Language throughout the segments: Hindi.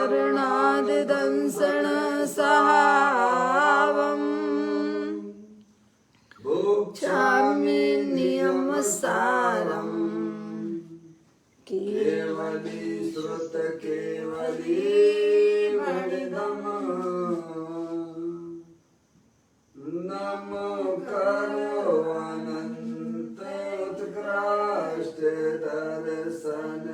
वर्णादिदंसण सहावम् भुक्षामि नियमसारम् केवली श्रुत केवली वणिदम् नमो करो अनंत उत्कृष्ट दर्शन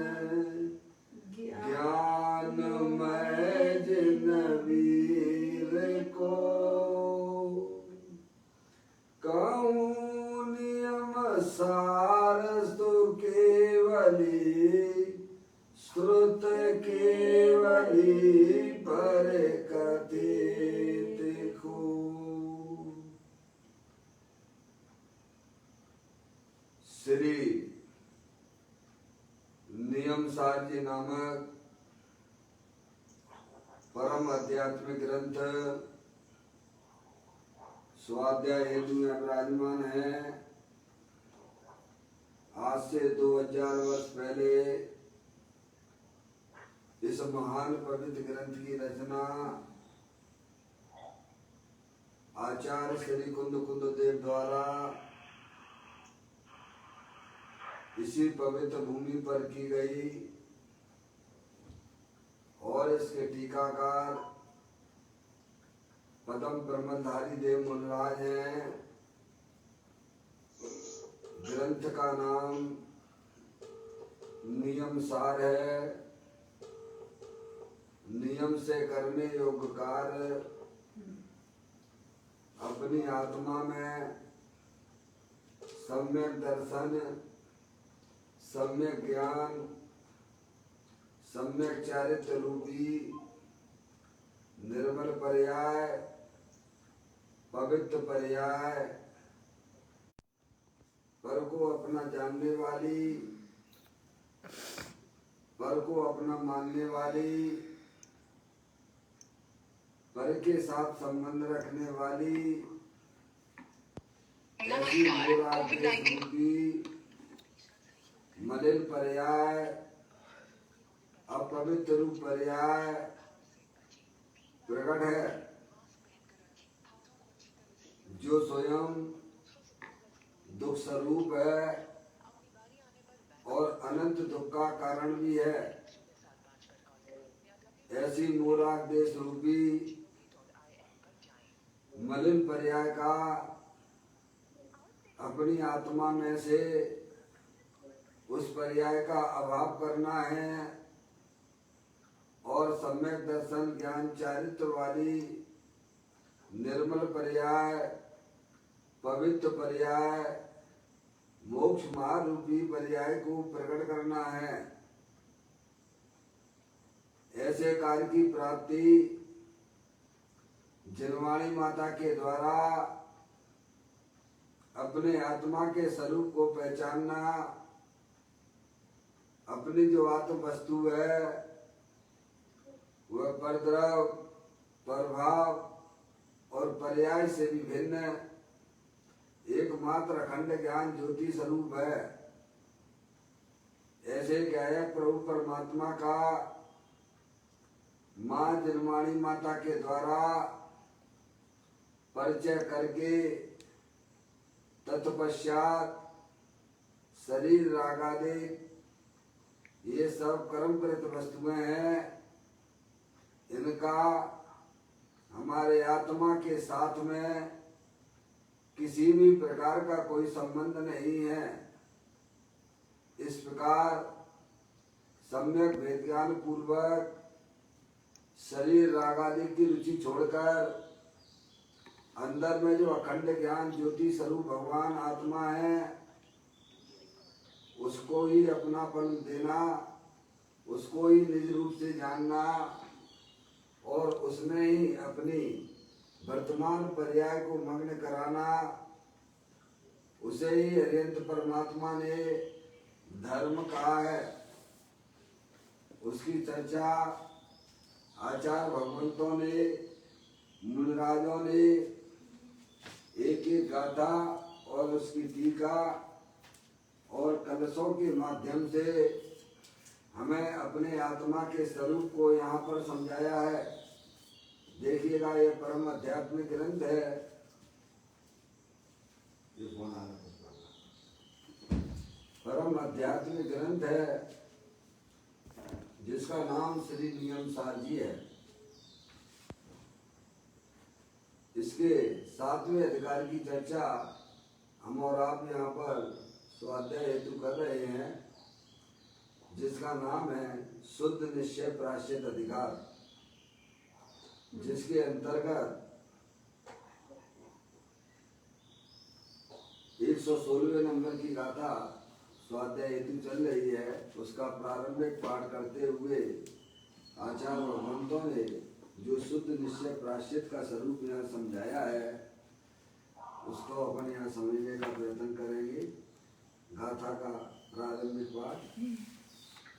ज्ञानमय जिन वीर को कहूँ नियम सारस्तु केवली श्रुत केवली पर कथित को। श्री नियम सार जी नामक परम आध्यात्मिक ग्रंथ स्वाध्याय हेतु में विराजमान है। आज से 2000 वर्ष पहले इस महान पवित्र ग्रंथ की रचना आचार्य श्री कुंद देव द्वारा इसी पवित्र भूमि पर की गई और इसके टीकाकार पदम ब्रह्मधारी देव मुनराज हैं। ग्रंथ का नाम नियम सार है। नियम से करने योग्य कार्य अपनी आत्मा में सम्यक दर्शन, सम्यक ज्ञान, सम्यक चारित्र रूपी निर्मल पर्याय, पवित्र पर्याय, पर को अपना जानने वाली, पर को अपना मानने वाली, पर के साथ संबंध रखने वाली ऐसी रूपी मलिन पर्याय, अपवित्र रूप पर्याय प्रकट है, जो स्वयं दुख स्वरूप है और अनंत दुख का कारण भी है। ऐसी मूराग देश रूपी मलिन पर्याय का अपनी आत्मा में से उस पर्याय का अभाव करना है और सम्यक दर्शन, ज्ञान, चारित्र वाली निर्मल पर्याय, पवित्र पर्याय, मोक्ष मार्ग रूपी पर्याय को प्रकट करना है। ऐसे कार्य की प्राप्ति जिनवाणी माता के द्वारा अपने आत्मा के स्वरूप को पहचानना, अपनी जो आत्म वस्तु है वह परद्रव, प्रभाव और पर्याय से भी भिन्न एकमात्र अखंड ज्ञान ज्योति स्वरूप है। ऐसे गायक प्रभु परमात्मा का मां जनमाणी माता के द्वारा परिचय करके तत्पश्चात शरीर रागादि ये सब कर्मकृत वस्तुएं हैं, इनका हमारे आत्मा के साथ में किसी भी प्रकार का कोई संबंध नहीं है। इस प्रकार सम्यक वेदज्ञान पूर्वक शरीर रागादि की रुचि छोड़कर अंदर में जो अखंड ज्ञान ज्योति स्वरूप भगवान आत्मा है उसको ही अपनापन देना, उसको ही निज रूप से जानना और उसमें ही अपनी वर्तमान पर्याय को मग्न कराना, उसे ही अरिहंत परमात्मा ने धर्म कहा है। उसकी चर्चा आचार्य भगवंतों ने, मुनिराजों ने एक एक गाथा और उसकी टीका और कलशों के माध्यम से हमें अपने आत्मा के स्वरूप को यहाँ पर समझाया है। देखिएगा, ये परम आध्यात्मिक ग्रंथ है। ये कौन आ रहा है? परम आध्यात्मिक ग्रंथ है जिसका नाम श्री नियम सार जी है। इसके 7वें अधिकार की चर्चा हम और आप यहाँ पर स्वाध्याय हेतु कर रहे हैं, जिसका नाम है शुद्ध निश्चय प्रायश्चित अधिकार, जिसके अंतर्गत 116वें नंबर की गाथा स्वाध्याय हेतु चल रही है। उसका प्रारंभिक पाठ करते हुए आचार्य भगवंतों ने जो शुद्ध निश्चय प्रायश्चित का स्वरूप यहाँ समझाया है, उसको अपन यहाँ समझने का प्रयत्न करेंगे। गाथा का प्रारंभिक पाठ।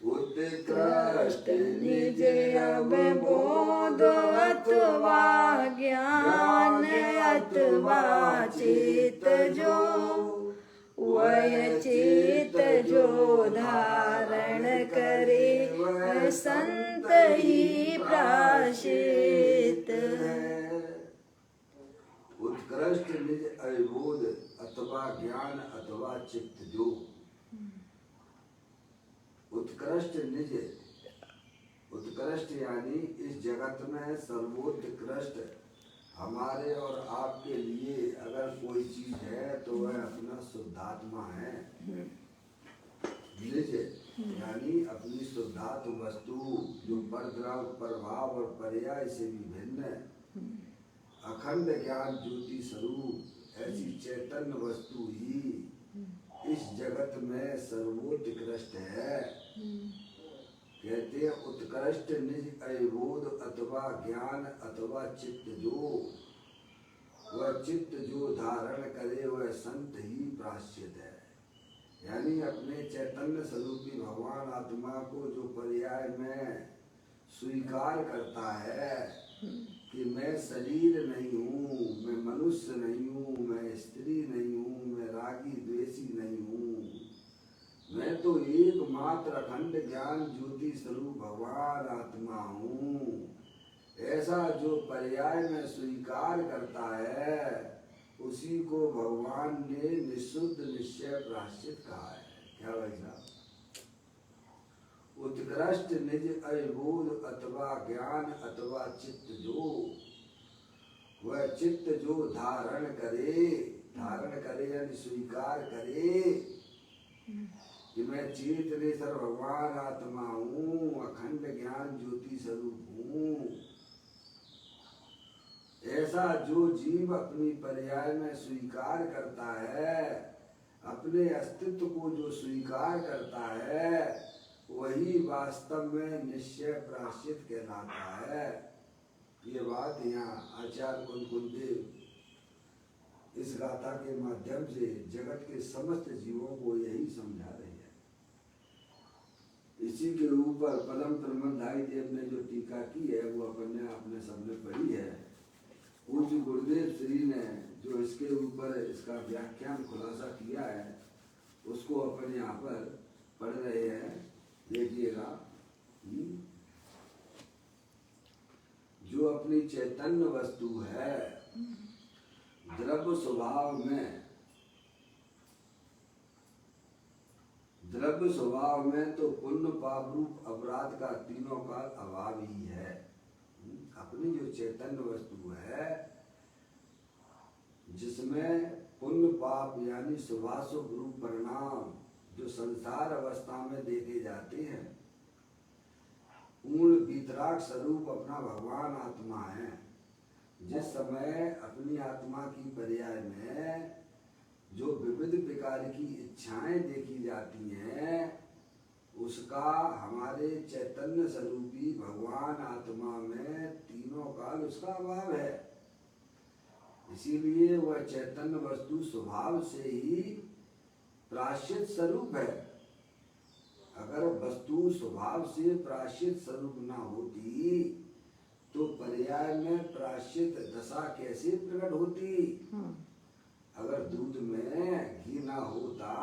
उत्कृष्ट निज अवबोध अथवा ज्ञान अथवा चित जो, वह चित जो धारण करे वह संत ही प्रायश्चित है। उत्कृष्ट निज अवबोध अथवा ज्ञान अथवा चित्त जो। उत्कृष्ट निज, उत्कृष्ट यानी इस जगत में सर्वोत्कृष्ट हमारे और आपके लिए अगर कोई चीज है तो वह अपना शुद्धात्मा है। निज यानी अपनी शुद्धात्म वस्तु जो परद्रव, प्रभाव और पर्याय से भी भिन्न अखंड ज्ञान ज्योति स्वरूप ऐसी चैतन्य वस्तु ही इस जगत में सर्वोत्कृष्ट है। कहते हैं उत्कृष्ट निज अवबोध अथवा ज्ञान अथवा चित्त जो, वह चित्त जो धारण करे वह संत ही प्रायश्चित है। यानी अपने चैतन्य स्वरूपी भगवान आत्मा को जो पर्याय में स्वीकार करता है कि मैं शरीर नहीं हूँ, मैं मनुष्य नहीं हूँ, मैं स्त्री नहीं हूँ, मैं रागी द्वेषी नहीं हूँ, मैं तो एकमात्र अखंड ज्ञान ज्योति स्वरूप भगवान आत्मा हूँ, ऐसा जो पर्याय में स्वीकार करता है उसी को भगवान ने निशुद्ध निश्चय प्रायश्चित कहा है। क्या भाई साहब? उत्कृष्ट निज अवबोध अथवा ज्ञान अथवा चित्त जो, वह चित्त जो धारण करे, धारण करे यानी स्वीकार करे कि मैं चेतनेश्वर भगवान आत्मा हूँ, अखंड ज्ञान ज्योति स्वरूप हूँ, ऐसा जो जीव अपनी पर्याय में स्वीकार करता है, अपने अस्तित्व को जो स्वीकार करता है, वही वास्तव में निश्चय प्रायश्चित कहलाता है। ये बात यहाँ आचार्य कुलदेव इस गाथा के माध्यम से जगत के समस्त जीवों को यही समझा रहे हैं। इसी के ऊपर परम प्रमदाई देव ने जो टीका की है वो अपने सबने पढ़ी है। पूज्य गुरुदेव श्री ने जो इसके ऊपर इसका व्याख्यान खुलासा किया है उसको अपन यहाँ पर पढ़ रहे हैं। देखिएगा, जो अपनी चैतन्य वस्तु है द्रव्य स्वभाव में तो पुण्य पाप रूप अपराध का तीनों का अभाव ही है। अपनी जो चैतन्य वस्तु है जिसमें पुण्य पाप यानी शुभाशुभ रूप परिणाम जो संसार अवस्था में देखे जाते हैं, पूर्ण वितराग स्वरूप अपना भगवान आत्मा है। जिस समय अपनी आत्मा की पर्याय में जो विविध प्रकार की इच्छाएं देखी जाती हैं उसका हमारे चैतन्य स्वरूपी भगवान आत्मा में तीनों काल उसका अभाव है। इसीलिए वह चैतन्य वस्तु स्वभाव से ही प्रायश्चित स्वरूप है। अगर वस्तु स्वभाव से प्रायश्चित स्वरूप न होती तो पर्याय में प्रायश्चित दशा कैसे प्रकट होती? अगर दूध में घी ना होता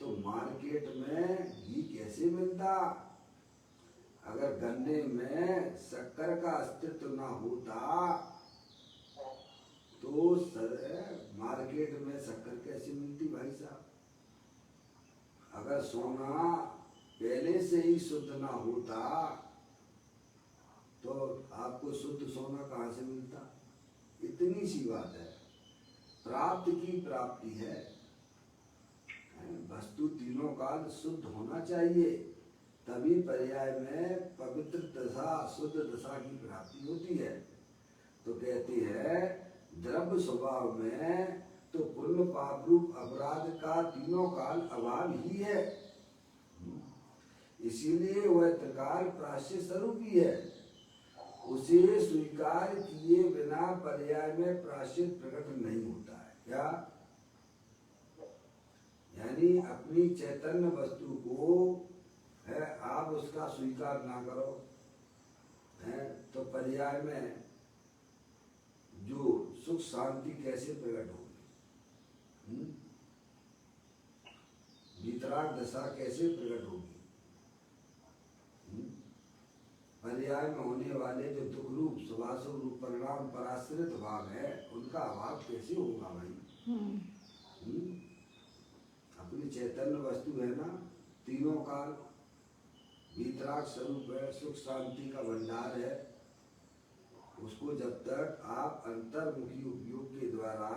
तो मार्केट में घी कैसे मिलता? अगर गन्ने में शक्कर का अस्तित्व ना होता तो मार्केट में शक्कर कैसे मिलती भाई साहब? अगर सोना पहले से ही शुद्ध ना होता तो आपको शुद्ध सोना कहाँ से मिलता? इतनी सी बात है। प्राप्त की प्राप्ति है, वस्तु तीनों काल शुद्ध होना चाहिए, तभी पर्याय में पवित्र दशा शुद्ध दशा की प्राप्ति होती है। तो कहती है द्रव्य स्वभाव में तो पुण्य पाप रूप अपराध का तीनों काल अभाव ही है, इसीलिए वह त्रिकाल प्राश्चित स्वरूप ही है। उसे स्वीकार किए बिना पर्याय में प्राश्चित प्रकट नहीं होता है। क्या? यानी अपनी चैतन्य वस्तु को है आप उसका स्वीकार ना करो है तो पर्याय में जो सुख शांति कैसे प्रकट होगी? वितराग दशा कैसे प्रकट होगी? पर्याय में होने वाले जो दुख रूप सुभाषुभ रूप परिणाम पराश्रित भाव है उनका अभाव कैसे होगा भाई? अपनी चैतन्य वस्तु है ना, तीनों काल वितराग स्वरूप है, सुख शांति का भंडार है। उसको जब तक आप अंतर्मुखी उपयोग के द्वारा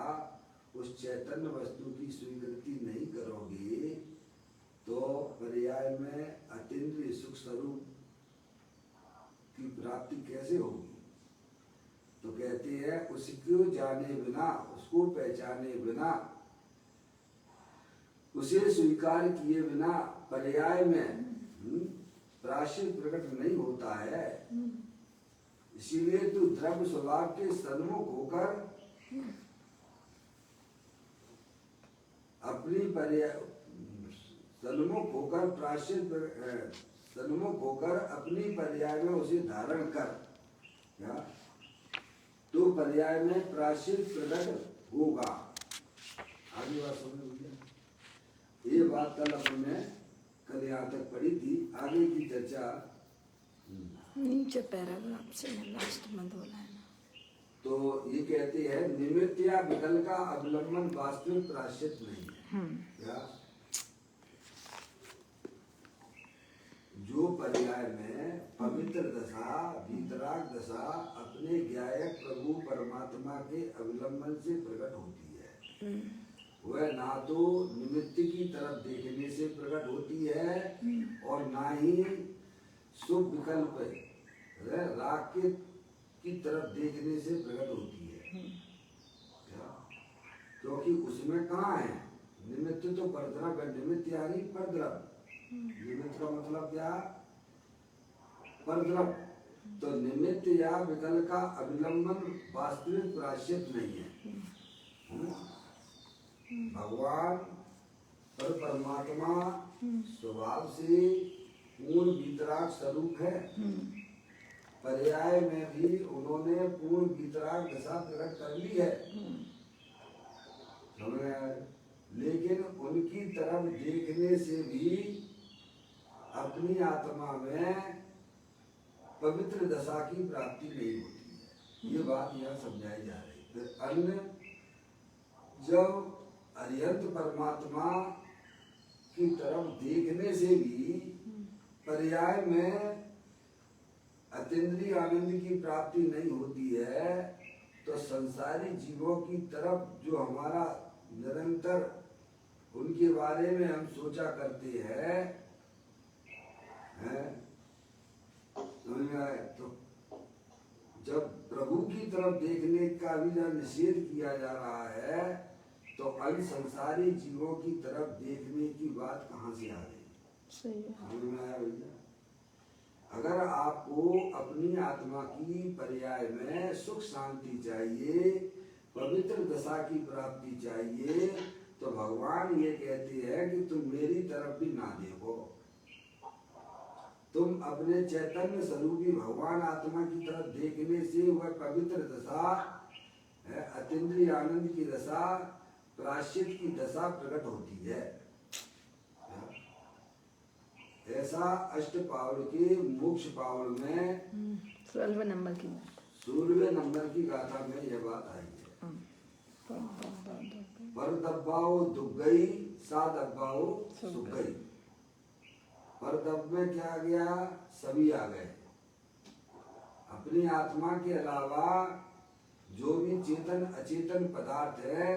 उस चैतन्य वस्तु की स्वीकृति नहीं करोगे तो पर्याय में अतीन्द्रिय सुख स्वरूप की प्राप्ति कैसे होगी? तो कहते हैं उसको जाने बिना, उसको पहचाने बिना, उसे स्वीकार किए बिना पर्याय में प्राश्चित प्रकट नहीं होता है। इसीलिए तू द्रव्य स्वभाव के सन्मुख होकर अपनी सन्मुख होकर प्राश्चित सन्मुख होकर अपनी पर्याय में उसे धारण कर, क्या तो पर्याय में प्राश्चित प्रकट होगा। आगे बात समझ भैया, ये बात कल यहाँ तक पढ़ी थी। आगे की चर्चा नीचे पैराग्राफ से लास्ट में बोला है ना। तो ये कहते हैं निमित्त या विकल्प का अवलंबन वास्तविक प्राश्चित नहीं है। क्या? जो पर्याय में पवित्र दशा वितराग दशा अपने ज्ञायक प्रभु परमात्मा के अवलंबन से प्रकट होती है, वह ना तो निमित्त की तरफ देखने से प्रकट होती है और ना ही शुभ विकल्प राग की तरफ देखने से प्रकट होती है। क्या? क्योंकि उसमें कहाँ है निमित्त? तो परद्रव है, निमित्त यानी परद्रव। निमित्त का मतलब क्या? परद्रव। तो निमित्त या विकल्प का अवलंबन वास्तविक प्राश्चित नहीं है। भगवान पर परमात्मा स्वभाव से पूर्ण वितराग स्वरूप है। पर्याय में भी उन्होंने पूर्ण वितराग दशा प्रकट कर ली है, लेकिन उनकी तरफ देखने से भी अपनी आत्मा में पवित्र दशा की प्राप्ति नहीं होती है। ये बात यहाँ समझाई जा रही है। अन्य जब अरिहंत परमात्मा की तरफ देखने से भी पर्याय में अतीन्द्रिय आनंद की प्राप्ति नहीं होती है तो संसारी जीवों की तरफ जो हमारा निरंतर उनके बारे में हम सोचा करते हैं समझ में आए? तो जब प्रभु की तरफ देखने का भी जब निषेध किया जा रहा है तो अन्य संसारी जीवों की तरफ देखने की बात कहाँ से आ गई? समझ में आया भैया? अगर आपको अपनी आत्मा की पर्याय में सुख शांति चाहिए, पवित्र दशा की प्राप्ति चाहिए, तो भगवान ये कहते हैं कि तुम मेरी तरफ भी ना देखो, तुम अपने चैतन्य स्वरूपी भगवान आत्मा की तरफ देखने से वह पवित्र दशा अतीन्द्रिय आनंद की दशा प्राश्चित की दशा प्रकट होती है। जैसा अष्ट पावड़ के मोक्ष पावड़ में 16 नंबर की 16वें नंबर की गाथा में यह बात आई है। पर दब्बाओ दुख गई, सा दब्बाओ सुख गई। पर दब में क्या आ गया? सभी आ गए। अपनी आत्मा के अलावा जो भी चेतन अचेतन पदार्थ है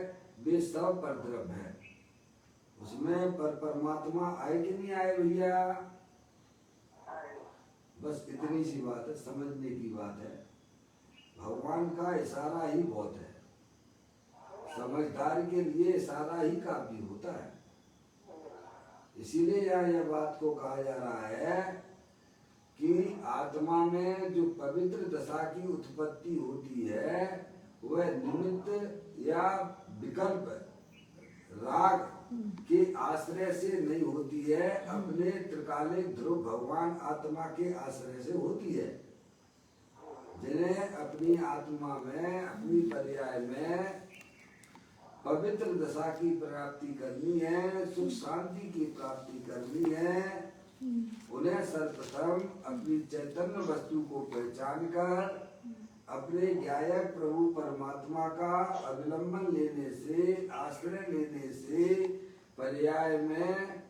वे सब परद्रव्य है। उसमें पर परमात्मा आए कि नहीं आए भैया? बस इतनी सी बात है, समझने की बात है। भगवान का इशारा ही बहुत है। समझदार के लिए इशारा ही काफी होता है। इसीलिए यहाँ यह बात को कहा जा रहा है कि आत्मा में जो पवित्र दशा की उत्पत्ति होती है वह निमित्त या विकल्प राग के आश्रय से नहीं होती है, अपने त्रिकालिक ध्रुव भगवान आत्मा के आश्रय से होती है। जिन्हें अपनी आत्मा में अपनी पर्याय में पवित्र दशा की प्राप्ति करनी है, सुख शांति की प्राप्ति करनी है, उन्हें सर्वप्रथम अपनी चैतन्य वस्तु को पहचान कर अपने ज्ञायक प्रभु परमात्मा का अवलंबन लेने से, आश्रय लेने से पर्याय में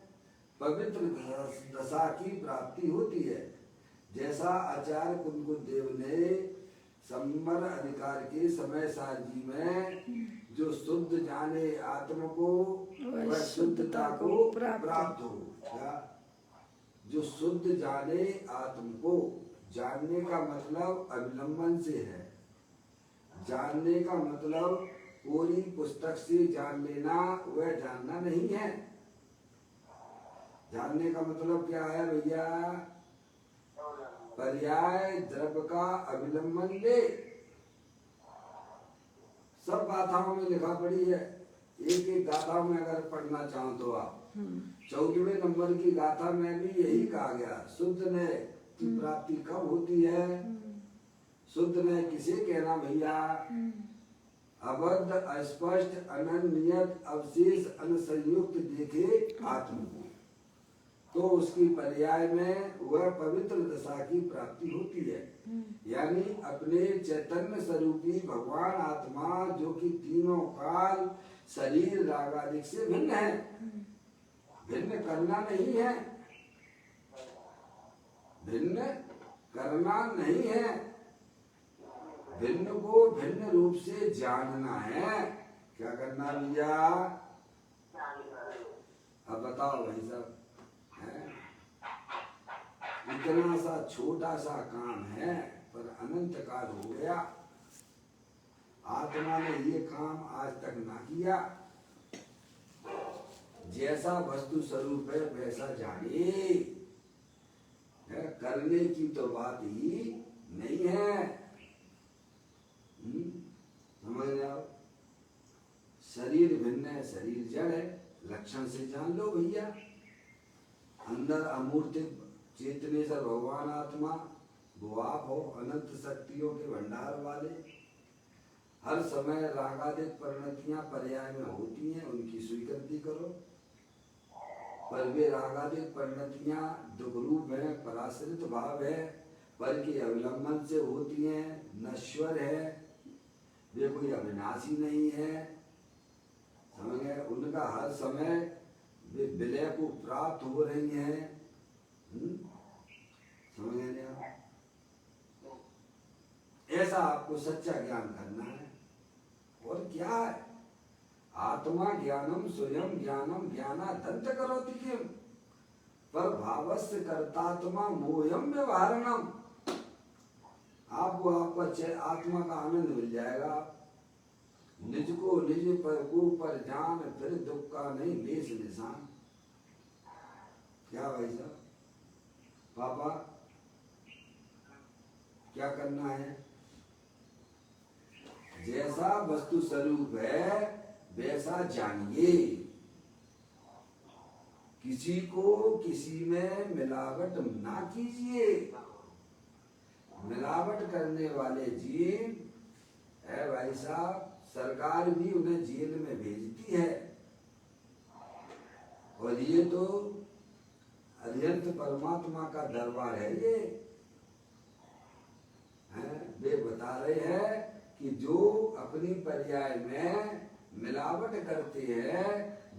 पवित्र दशा की प्राप्ति होती है। जैसा आचार्य कुंकुद देव ने संबर अधिकार के समय साजी में जो शुद्ध जाने आत्म को वह शुद्धता को प्राप्त हो। क्या? जो शुद्ध जाने आत्म को, जानने का मतलब अवलंबन से है। जानने का मतलब पूरी पुस्तक से जान लेना वह जानना नहीं है। जानने का मतलब क्या है भैया? पर्याय द्रव्य का अवलंबन ले। सब गाथाओं में लिखा पड़ी है। एक एक गाथा में अगर पढ़ना चाहो तो आप 14वें नंबर की गाथा में भी यही कहा गया। शुद्ध ने की प्राप्ति कब होती है? शुद्ध ने किसे कहना भैया? अबद्ध अस्पष्ट अनन्यत अवशेष अनसंयुक्त देखे आत्म को, तो उसकी पर्याय में वह पवित्र दशा की प्राप्ति होती है। यानी अपने चैतन्य स्वरूपी भगवान आत्मा जो कि तीनों काल शरीर रागादिक से भिन्न है, भिन्न करना नहीं है, भिन्न करना नहीं है, भिन्न को भिन्न रूप से जानना है। क्या करना भैया? अब बताओ भाई साहब, इतना सा छोटा सा काम है पर अनंत काल हो गया। आत्मा ने ये काम आज तक ना किया। जैसा वस्तु स्वरूप है वैसा जाने, करने की तो बात ही नहीं है। समझ रहे हो? शरीर भिन्न है, शरीर जड़ है, लक्षण से जान लो भैया। अंदर अमूर्त चेतने से भगवान आत्मा वो आप हो, अनंत शक्तियों के भंडार वाले। हर समय रागादिक परिणतियां पर्याय में होती हैं, उनकी स्वीकृति करो। पर वे रागादिक परिणतियां दुख रूप है, पराश्रित भाव है, पर की अवलंबन से होती हैं, नश्वर है, वे कोई अविनाशी नहीं है। समझ गए? उनका हर समय वे विलय को प्राप्त हो रही हैं। समझ गए आप? ऐसा आपको सच्चा ज्ञान करना है। और क्या है? आत्मा ज्ञानम स्वयं ज्ञानम ज्ञाना दंत करोति किम पर भावस्य कर्तात्मा मोहम व्यवहारणम। आपको आपका आत्मा का आनंद मिल जाएगा। निज को निज पर जान, फिर दुख का नहीं लेस निशान। क्या भाई साहब? पापा क्या करना है? जैसा वस्तु स्वरूप है वैसा जानिए। किसी को किसी में मिलावट ना कीजिए। मिलावट करने वाले जीव है भाई साहब, सरकार भी उन्हें जेल में भेजती है। और ये तो अरिहंत परमात्मा का दरबार है ये। वे बता रहे हैं कि जो अपनी पर्याय में मिलावट करते हैं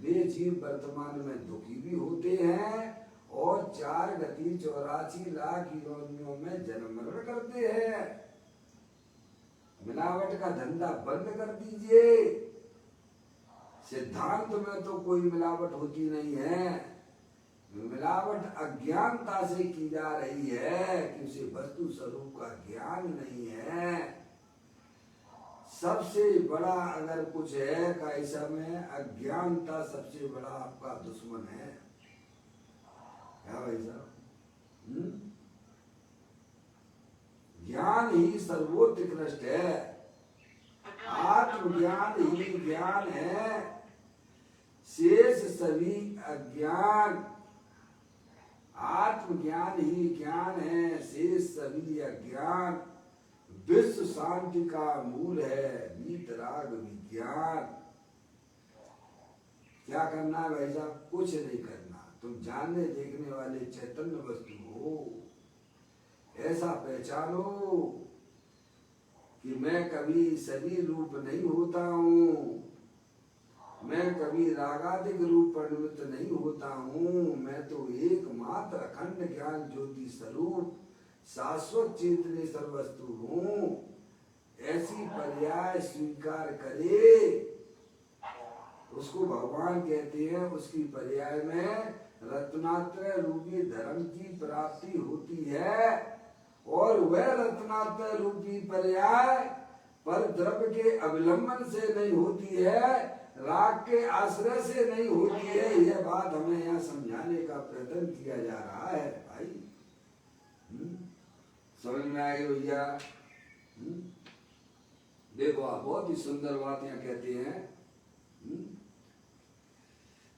वे जीव वर्तमान में दुखी भी होते हैं और 4 गति 84 लाख योनियों में जन्म मरण करते हैं। मिलावट का धंधा बंद कर दीजिए। सिद्धांत में तो कोई मिलावट होती नहीं है, मिलावट अज्ञानता से की जा रही है कि उसे वस्तु स्वरूप का ज्ञान नहीं है। सबसे बड़ा अगर कुछ है का ऐसा में अज्ञानता सबसे बड़ा आपका दुश्मन है। क्या भाई साहब? ज्ञान ही सर्वोत्कृष्ट है, आत्मज्ञान ही ज्ञान है, शेष सभी अज्ञान। आत्मज्ञान ही ज्ञान है, शेष सभी अज्ञान। विश्व शांति का मूल है वीतराग विज्ञान। क्या करना है भाई साहब? कुछ नहीं करना। तुम जानने देखने वाले चैतन्य वस्तु हो, ऐसा पहचानो कि मैं कभी शरीर रूप नहीं होता हूँ, मैं कभी रागादिक रूप परिणमित नहीं होता हूँ। मैं तो एकमात्र अखंड ज्ञान ज्योति स्वरूप शाश्वत चेतने सर्वस्तु हूँ। ऐसी पर्याय स्वीकार करे उसको भगवान कहते हैं। उसकी पर्याय में रत्नात्रय रूपी धर्म की प्राप्ति होती है और वह रत्नात्रय रूपी पर्याय पर द्रव्य के अवलंबन से नहीं होती है, राग के आश्रय से नहीं होती है। यह बात हमें यहाँ समझाने का प्रयत्न किया जा रहा है भाई। समझ में आएगी भैया? देखो आप बहुत ही सुंदर बात यहाँ कहते हैं।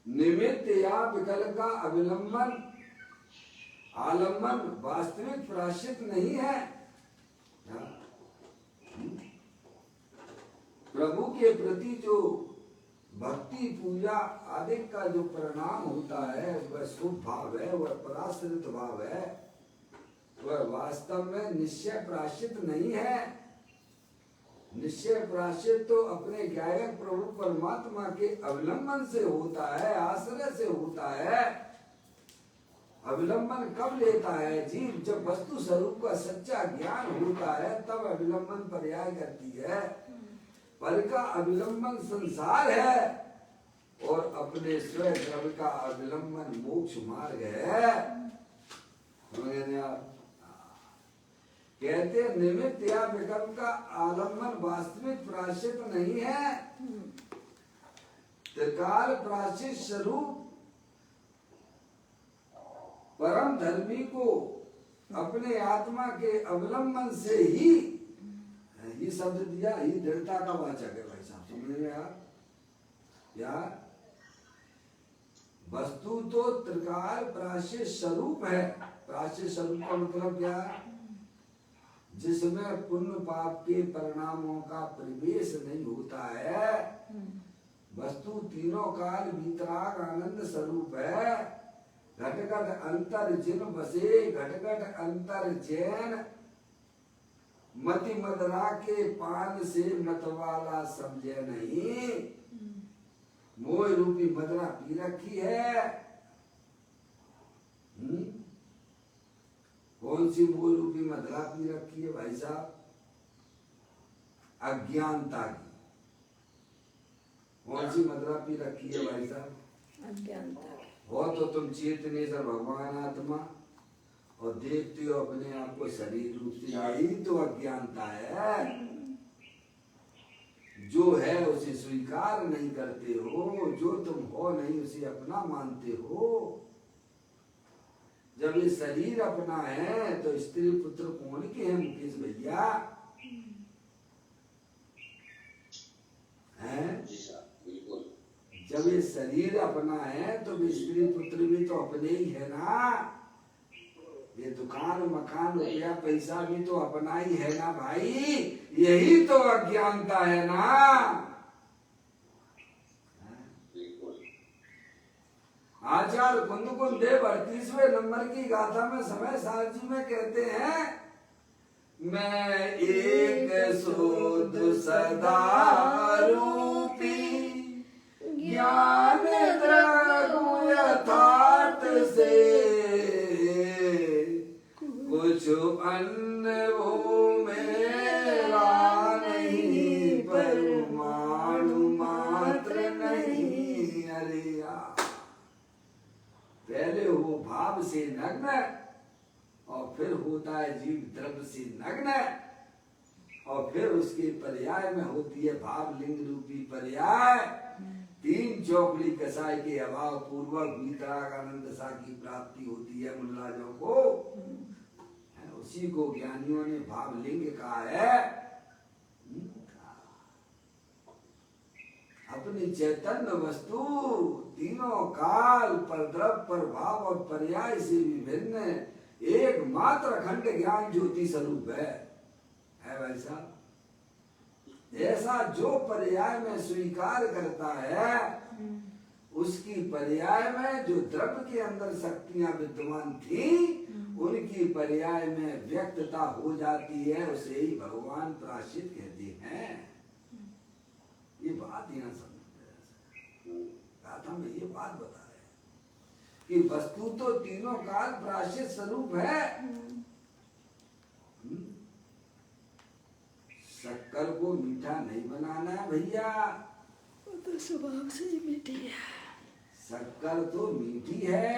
निमित्त या विकल्प का अवलंबन आलम्बन वास्तविक प्रायश्चित नहीं है। प्रभु के प्रति जो भक्ति पूजा आदि का जो परिणाम होता है वह शुभ भाव है, वह पराश्रित भाव है, वह वास्तव में निश्चय प्रायश्चित नहीं है। निश्चय प्रायश्चित तो अपने गायक प्रभु परमात्मा के अवलंबन से होता है, आश्रय से होता है। अवलंबन कब लेता है जीव? जब वस्तु स्वरूप का सच्चा ज्ञान होता है तब अवलंबन पर्याय करती है। पर का अवलंबन संसार है और अपने स्वयं द्रव्य का अवलंबन मोक्ष मार्ग है। कहते निमित्त या विकल्प का आलम्बन वास्तविक प्रायश्चित नहीं है। त्रिकाल प्रायश्चित स्वरूप परम धर्मी को अपने आत्मा के अवलंबन से ही, ये शब्द दिया ही दृढ़ता का वाचक है भाई साहब। समझ में या वस्तु तो त्रिकाल प्रायश्चित स्वरूप है। प्रायश्चित स्वरूप का मतलब क्या? जिसमें पुण्य पाप के परिणामों का प्रवेश नहीं होता है। वस्तु तीनों काल वीतराग आनंद स्वरूप है। घटघट अंतर जिन बसे घटघट अंतर चैन, मति मदरा के पान से मतवाला समझे नहीं। मोह रूपी मदरा पी रखी है। कौन सी मोह रूपी मदरा पी रखी है भाई साहब? अज्ञानता की। कौन सी मदरा पी रखी है भाई साहब? अज्ञानता। हो तो तुम चेतने से भगवान आत्मा और देखते हो अपने आप को शरीर रूप से, यही तो अज्ञानता है। जो है उसे स्वीकार नहीं करते हो, जो तुम हो नहीं उसे अपना मानते हो। जब ये शरीर अपना है तो स्त्री पुत्र कौन के हैं मुकेश भैया? हैं? जब ये शरीर अपना है तो स्त्री पुत्र भी तो अपने ही है ना। ये दुकान मकान रुपया पैसा भी तो अपना ही है ना भाई। यही तो अज्ञानता है ना। आचार्य कुंदकुंद देव 38वें नंबर की गाथा में समय सार जी में कहते हैं, मैं एक शुद्ध सदा रूपी ज्ञान द्रव्य यथार्थ से कुछ अन्न वो मेरा नहीं, परमाणु मात्र नहीं। अरे यार, पहले वो भाव से नग्न और फिर होता है जीव द्रव्य से नग्न, और फिर उसके पर्याय में होती है भाव लिंग रूपी पर्याय। 3 चौकड़ी कसाई के अभाव पूर्वक वीतरागानंद सा की प्राप्ति होती है मुल्लाजों को। उसी को ज्ञानियों ने भाव लिंग कहा है। अपनी चैतन्य वस्तु तीनों काल पर द्रव्य पर भाव और पर्याय से विभिन्न एकमात्र अखंड ज्ञान ज्योति स्वरूप है भाई साहब। ऐसा जो पर्याय में स्वीकार करता है, उसकी पर्याय में जो द्रव्य के अंदर शक्तियां विद्यमान थी, उनकी पर्याय में व्यक्तता हो जाती है, उसे ही भगवान प्रायश्चित कहते हैं। ये बात यहाँ समझ गाथा में ये बात बता रहे कि वस्तु तो तीनों काल प्रायश्चित स्वरूप है। शक्कर को मीठा नहीं बनाना है भैया, वो तो स्वभाव से ही मीठी है। शक्कर तो मीठी है,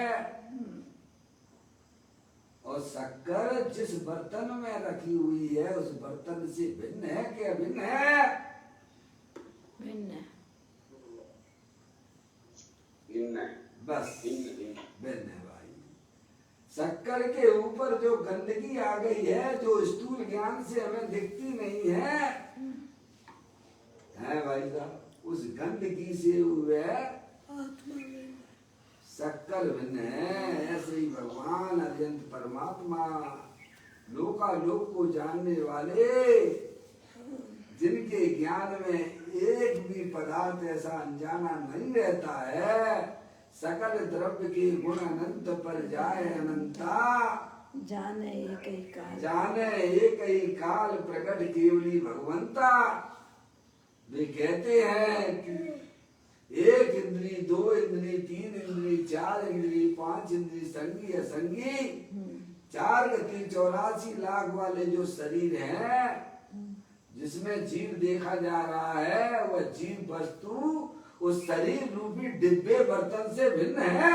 और शक्कर जिस बर्तन में रखी हुई है उस बर्तन से भिन्न है कि अभिन्न है? भिन्न। बस भिन्न है भाई। शक्कर के ऊपर जो गंदगी आ गई है, जो स्थूल ज्ञान से हमें दिखती नहीं है भाई साहब, उस गंदगी से हुए शक्कर भिन्न है। ऐसे ही भगवान अत्यंत परमात्मा लोकालोक को जानने वाले, जिनके ज्ञान में एक भी पदार्थ ऐसा अनजाना नहीं रहता है, सकल द्रव्य के गुण अनंत पर जाए अनंता, जाने एक ही काल, जाने एक ही काल प्रकट केवली भगवंता। वे कहते हैं कि 1 इंद्री 2 इंद्री 3 इंद्री 4 इंद्री 5 इंद्री संगी असंगी 4 गति 84 लाख वाले जो शरीर है, जिसमें जीव देखा जा रहा है, वह जीव वस्तु उस शरीर रूपी डिब्बे बर्तन से भिन्न है।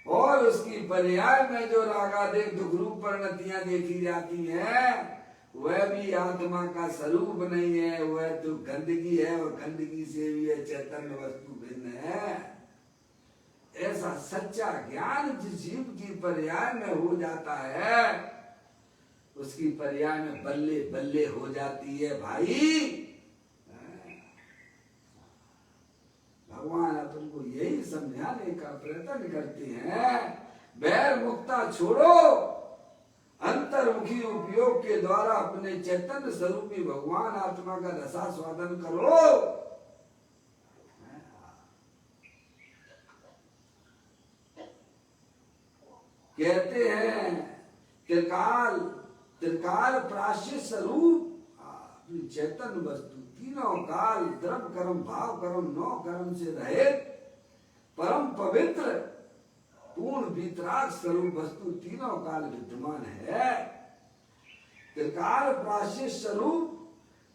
और उसकी पर्याय में जो रागादेव दुख रूप परिणतियां देखी जाती हैं, वह भी आत्मा का स्वरूप नहीं है, वह तो गंदगी है, और गंदगी से भी यह चैतन्य वस्तु भिन्न है। ऐसा सच्चा ज्ञान जिस जीव की पर्याय में हो जाता है, उसकी पर्याय में बल्ले बल्ले हो जाती है भाई। भगवान अपन को यही समझाने का प्रयत्न करते हैं, बैर मुक्ता छोड़ो, अंतर्मुखी उपयोग के द्वारा अपने चैतन्य स्वरूपी भगवान आत्मा का रसास्वादन करो। कहते हैं त्रिकाल प्राश्चित स्वरूप अपनी चैतन्य वस्तु तीनों काल द्रव्य कर्म भाव कर्म 9 कर्म से रहित परम पवित्र पूर्ण वितराग स्वरूप वस्तु तीनों काल विद्यमान है। त्रिकाल प्राश्चित स्वरूप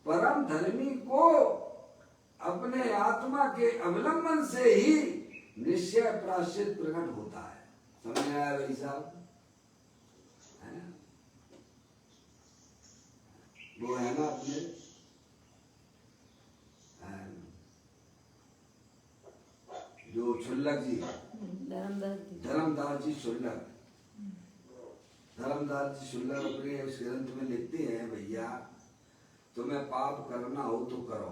परम धर्मी को अपने आत्मा के अवलंबन से ही निश्चय प्राश्चित प्रकट होता है। समझ में आया भाई साहब? वो है ना अपने जो शुल्लक जी, धर्मदास जी शुल्लक, धर्मदास जी शुल्लक अपने उस ग्रंथ में लिखते हैं, भैया तुम्हें पाप करना हो तो करो,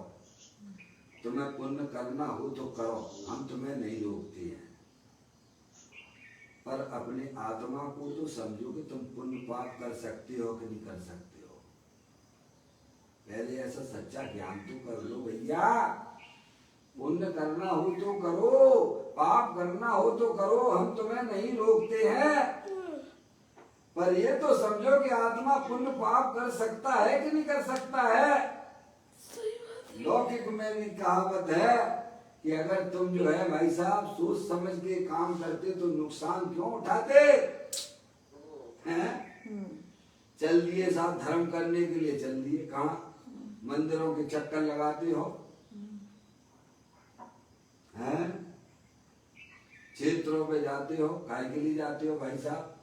तुम्हें पुण्य करना हो तो करो, हम तुम्हें नहीं रोकते हैं, पर अपने आत्मा को तो समझो कि तुम पुण्य पाप कर सकते हो कि नहीं कर सकते हो। पहले ऐसा सच्चा ज्ञान तो कर लो भैया। पुण्य करना हो तो करो, पाप करना हो तो करो, हम तुम्हें नहीं रोकते हैं। पर ये तो समझो कि आत्मा पुण्य पाप कर सकता है कि नहीं कर सकता है। लौकिक में भी कहावत है कि अगर तुम जो है भाई साहब सोच समझ के काम करते तो नुकसान क्यों उठाते हैं। चल दिए साहब धर्म करने के लिए, चल दिए कहाँ, मंदिरों के चक्कर लगाते हो हैं, क्षेत्रों पे जाते हो, काय के लिए जाते हो भाई साहब,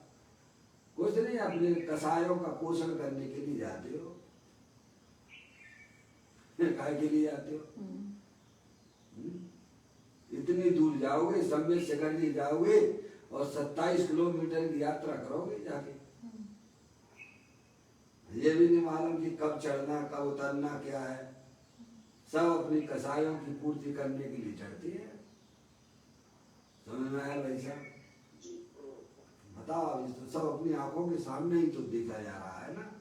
कुछ नहीं अपने कसायों का पोषण करने के लिए जाते हो, काय के लिए जाते हो। इतनी दूर जाओगे, सम्मेत शिखर जी जाओगे और 27 किलोमीटर की यात्रा करोगे जाके, ये भी नहीं मालूम कि कब चढ़ना कब उतरना क्या है, सब अपनी कसायों की पूर्ति करने के लिए चढ़ती है। समझ में आया भाई साहब? बताओ, तो सब अपनी आंखों के सामने ही तो देखा जा रहा है ना।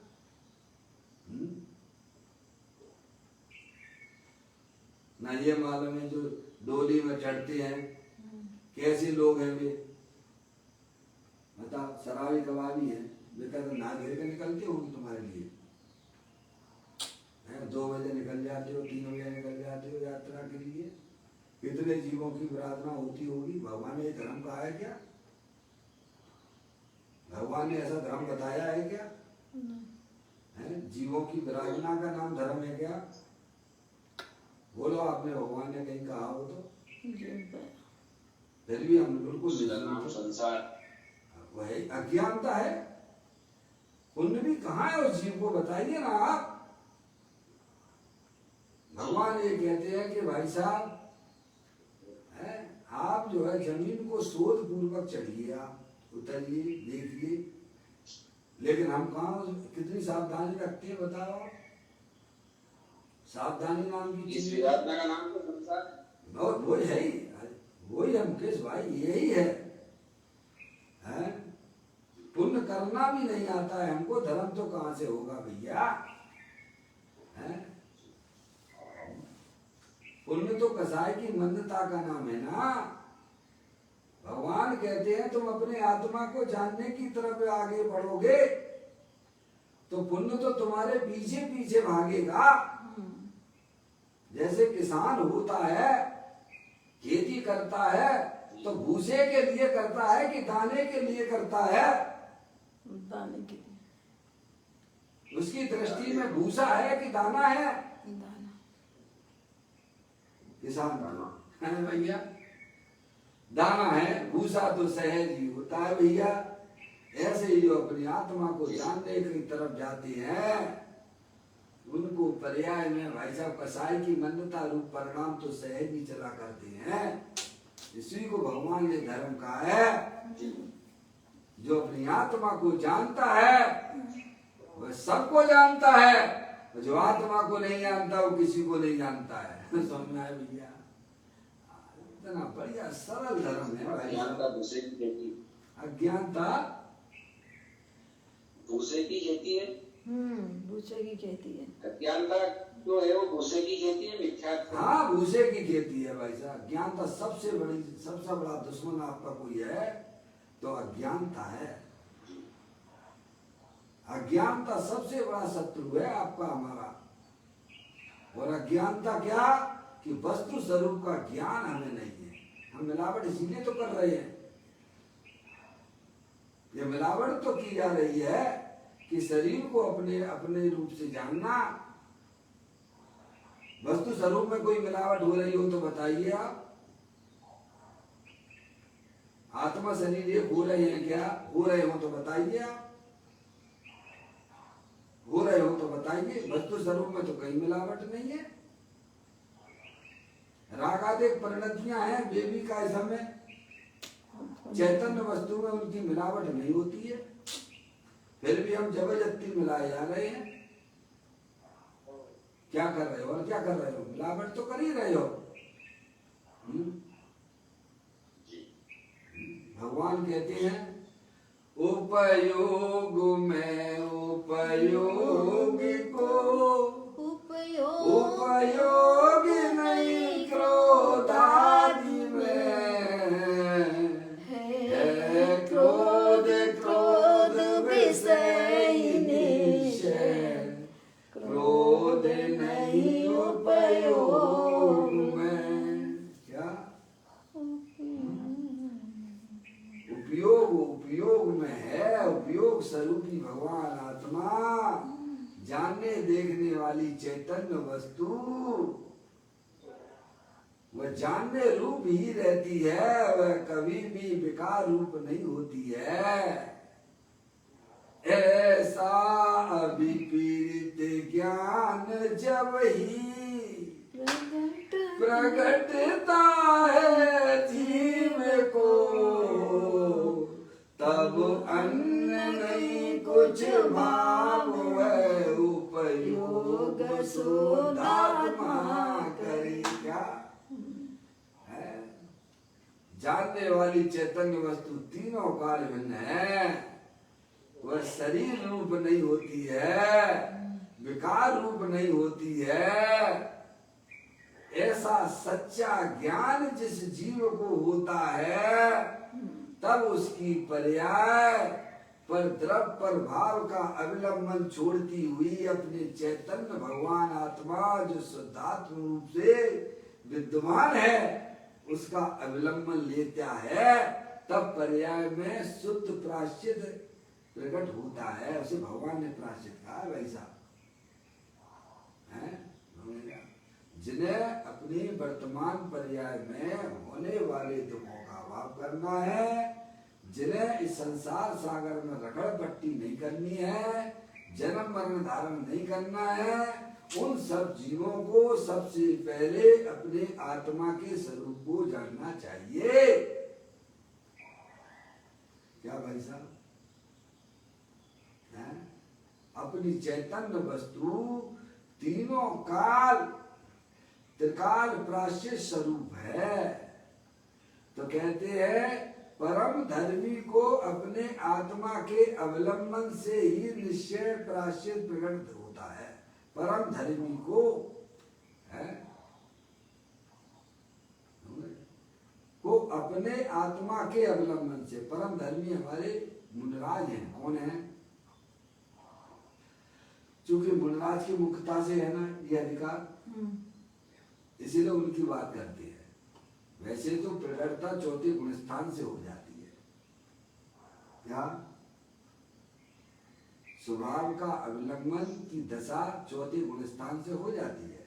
ना ये मालूम है जो डोली में चढ़ते हैं कैसे लोग हैं वे, बताओ, शराबी कबाबी है, बेटा तो ना घेर के निकलते होंगे तुम्हारे लिए, 2 बजे निकल जाते हो, 3 बजे निकल जाते हो यात्रा के लिए, कितने जीवों की प्रार्थना होती होगी। भगवान ने धर्म कहा है क्या? भगवान ने ऐसा धर्म बताया है क्या? है जीवों की विराधना का नाम धर्म है क्या? बोलो आपने भगवान ने कहीं कहा हो तो? फिर भी हम बिल्कुल संसार वही अज्ञानता है। पुण्य भी कहाँ है उस जीव को बताइए ना आप। भगवान ये कहते हैं कि भाई साहब आप जो है जमीन को शोध पूर्वक चढ़िए, आप उतरिए, देखिए, लेकिन हम कहाँ कितनी सावधानी रखते हैं बताओ। सावधानी नाम की चीज का नाम तो संसार, वो है ही, वही हम किस भाई यही है, पुण्य करना भी नहीं आता है हमको, धर्म तो कहाँ से होगा भैया। पुण्य तो कसाई की मंदता का नाम है ना। भगवान कहते हैं तुम अपने आत्मा को जानने की तरफ आगे बढ़ोगे तो पुण्य तो तुम्हारे पीछे पीछे भागेगा। जैसे किसान होता है, खेती करता है तो भूसे के लिए करता है कि दाने के लिए करता है? दाने के लिए। उसकी दृष्टि में भूसा है कि दाना है? दाना। किसान है भैया, दाना है, भूसा तो सहज ही होता है भैया। ऐसे ही जो अपनी आत्मा को जानने की तरफ जाते हैं उनको पर्याय में भाई साहब कसाई की मंदता रूप परिणाम तो सहज ही चला करते हैं। इसी को भगवान ने धर्म कहा है। जो अपनी आत्मा को जानता है वह सबको जानता है, जो आत्मा को नहीं जानता वो किसी को नहीं जानता है। समझ में आया भैया? इतना बढ़िया सरल धर्म है भाई। अज्ञानता भूसे की खेती है, भूसे की खेती है। अज्ञानता जो है वो भूसे की खेती है, मिथ्या। हाँ, भूसे की खेती है भाई साहब। अज्ञानता सबसे बड़ा दुश्मन आपका कोई है तो अज्ञानता है। अज्ञानता सबसे बड़ा शत्रु है आपका हमारा। और अज्ञानता क्या कि वस्तु स्वरूप का ज्ञान हमें नहीं है। हम मिलावट इसीलिए तो कर रहे हैं, ये मिलावट तो की जा रही है कि शरीर को अपने अपने रूप से जानना। वस्तु स्वरूप में कोई मिलावट हो रही हो तो बताइए आप। आत्मा शरीर एक हो रहे हैं क्या? हो रहे हो तो बताइए आप। हो रहे हो तो बताइए। वस्तु स्वरूप में तो कहीं मिलावट नहीं है। रागादिक परिणतियां हैं बेबी का समय, चैतन्य वस्तु में उनकी मिलावट नहीं होती है, फिर भी हम जबरदस्ती मिलाए जा रहे हैं। क्या कर रहे हो और क्या कर रहे हो? मिलावट तो कर ही रहे हो। भगवान कहते हैं उपयोग में उपयोगी को उपयोग नहीं क्रोध उपयोग में है, उपयोग स्वरूपी भगवान आत्मा, जानने देखने वाली चैतन्य वस्तु, वह जानने रूप ही रहती है, वह कभी भी विकार रूप नहीं होती है। ऐसा अभिपीड़ित ज्ञान जब ही प्रकटता है जीव को, तब अन्य नहीं कुछ भाव है, उपयोग शुद्धात्मा करेगा। जानने वाली चैतन्य वस्तु तीनों काल भिन्न है, वह शरीर रूप नहीं होती है, विकार रूप नहीं होती है। ऐसा सच्चा ज्ञान जिस जीव को होता है, तब उसकी पर्याय पर द्रव्य पर भाव का अवलंबन छोड़ती हुई अपने चैतन्य भगवान आत्मा जो शुद्धात्म रूप से विद्यमान है, उसका अवलंबन लेता है, तब पर्याय में शुद्ध प्रायश्चित प्रकट होता है। उसे भगवान ने प्रायश्चित कहा वैसा है। जिन्हें अपनी वर्तमान पर्याय में होने वाले दुखों का अभाव करना है, जिन्हें इस संसार सागर में रगड़ पट्टी नहीं करनी है, जन्म मरण धारण नहीं करना है, उन सब जीवों को सबसे पहले अपने आत्मा के स्वरूप को जानना चाहिए। क्या भाई साहब? अपनी चैतन्य वस्तु तीनों काल त्रिकाल प्रायश्चित स्वरूप है। तो कहते हैं परम धर्मी को अपने आत्मा के अवलंबन से ही निश्चय प्रायश्चित प्रकट होता है। परम धर्मी को है को अपने आत्मा के अवलंबन से। परम धर्मी हमारे मुनिराज हैं। कौन है? चूंकि मुनिराज की मुख्यता से है ना ये अधिकार, इसीलिए उनकी बात करते हैं। वैसे तो प्रकटता चौथे गुणस्थान से हो जाती है। क्या? स्वभाव का अवलंबन की दशा चौथे गुणस्थान से हो जाती है।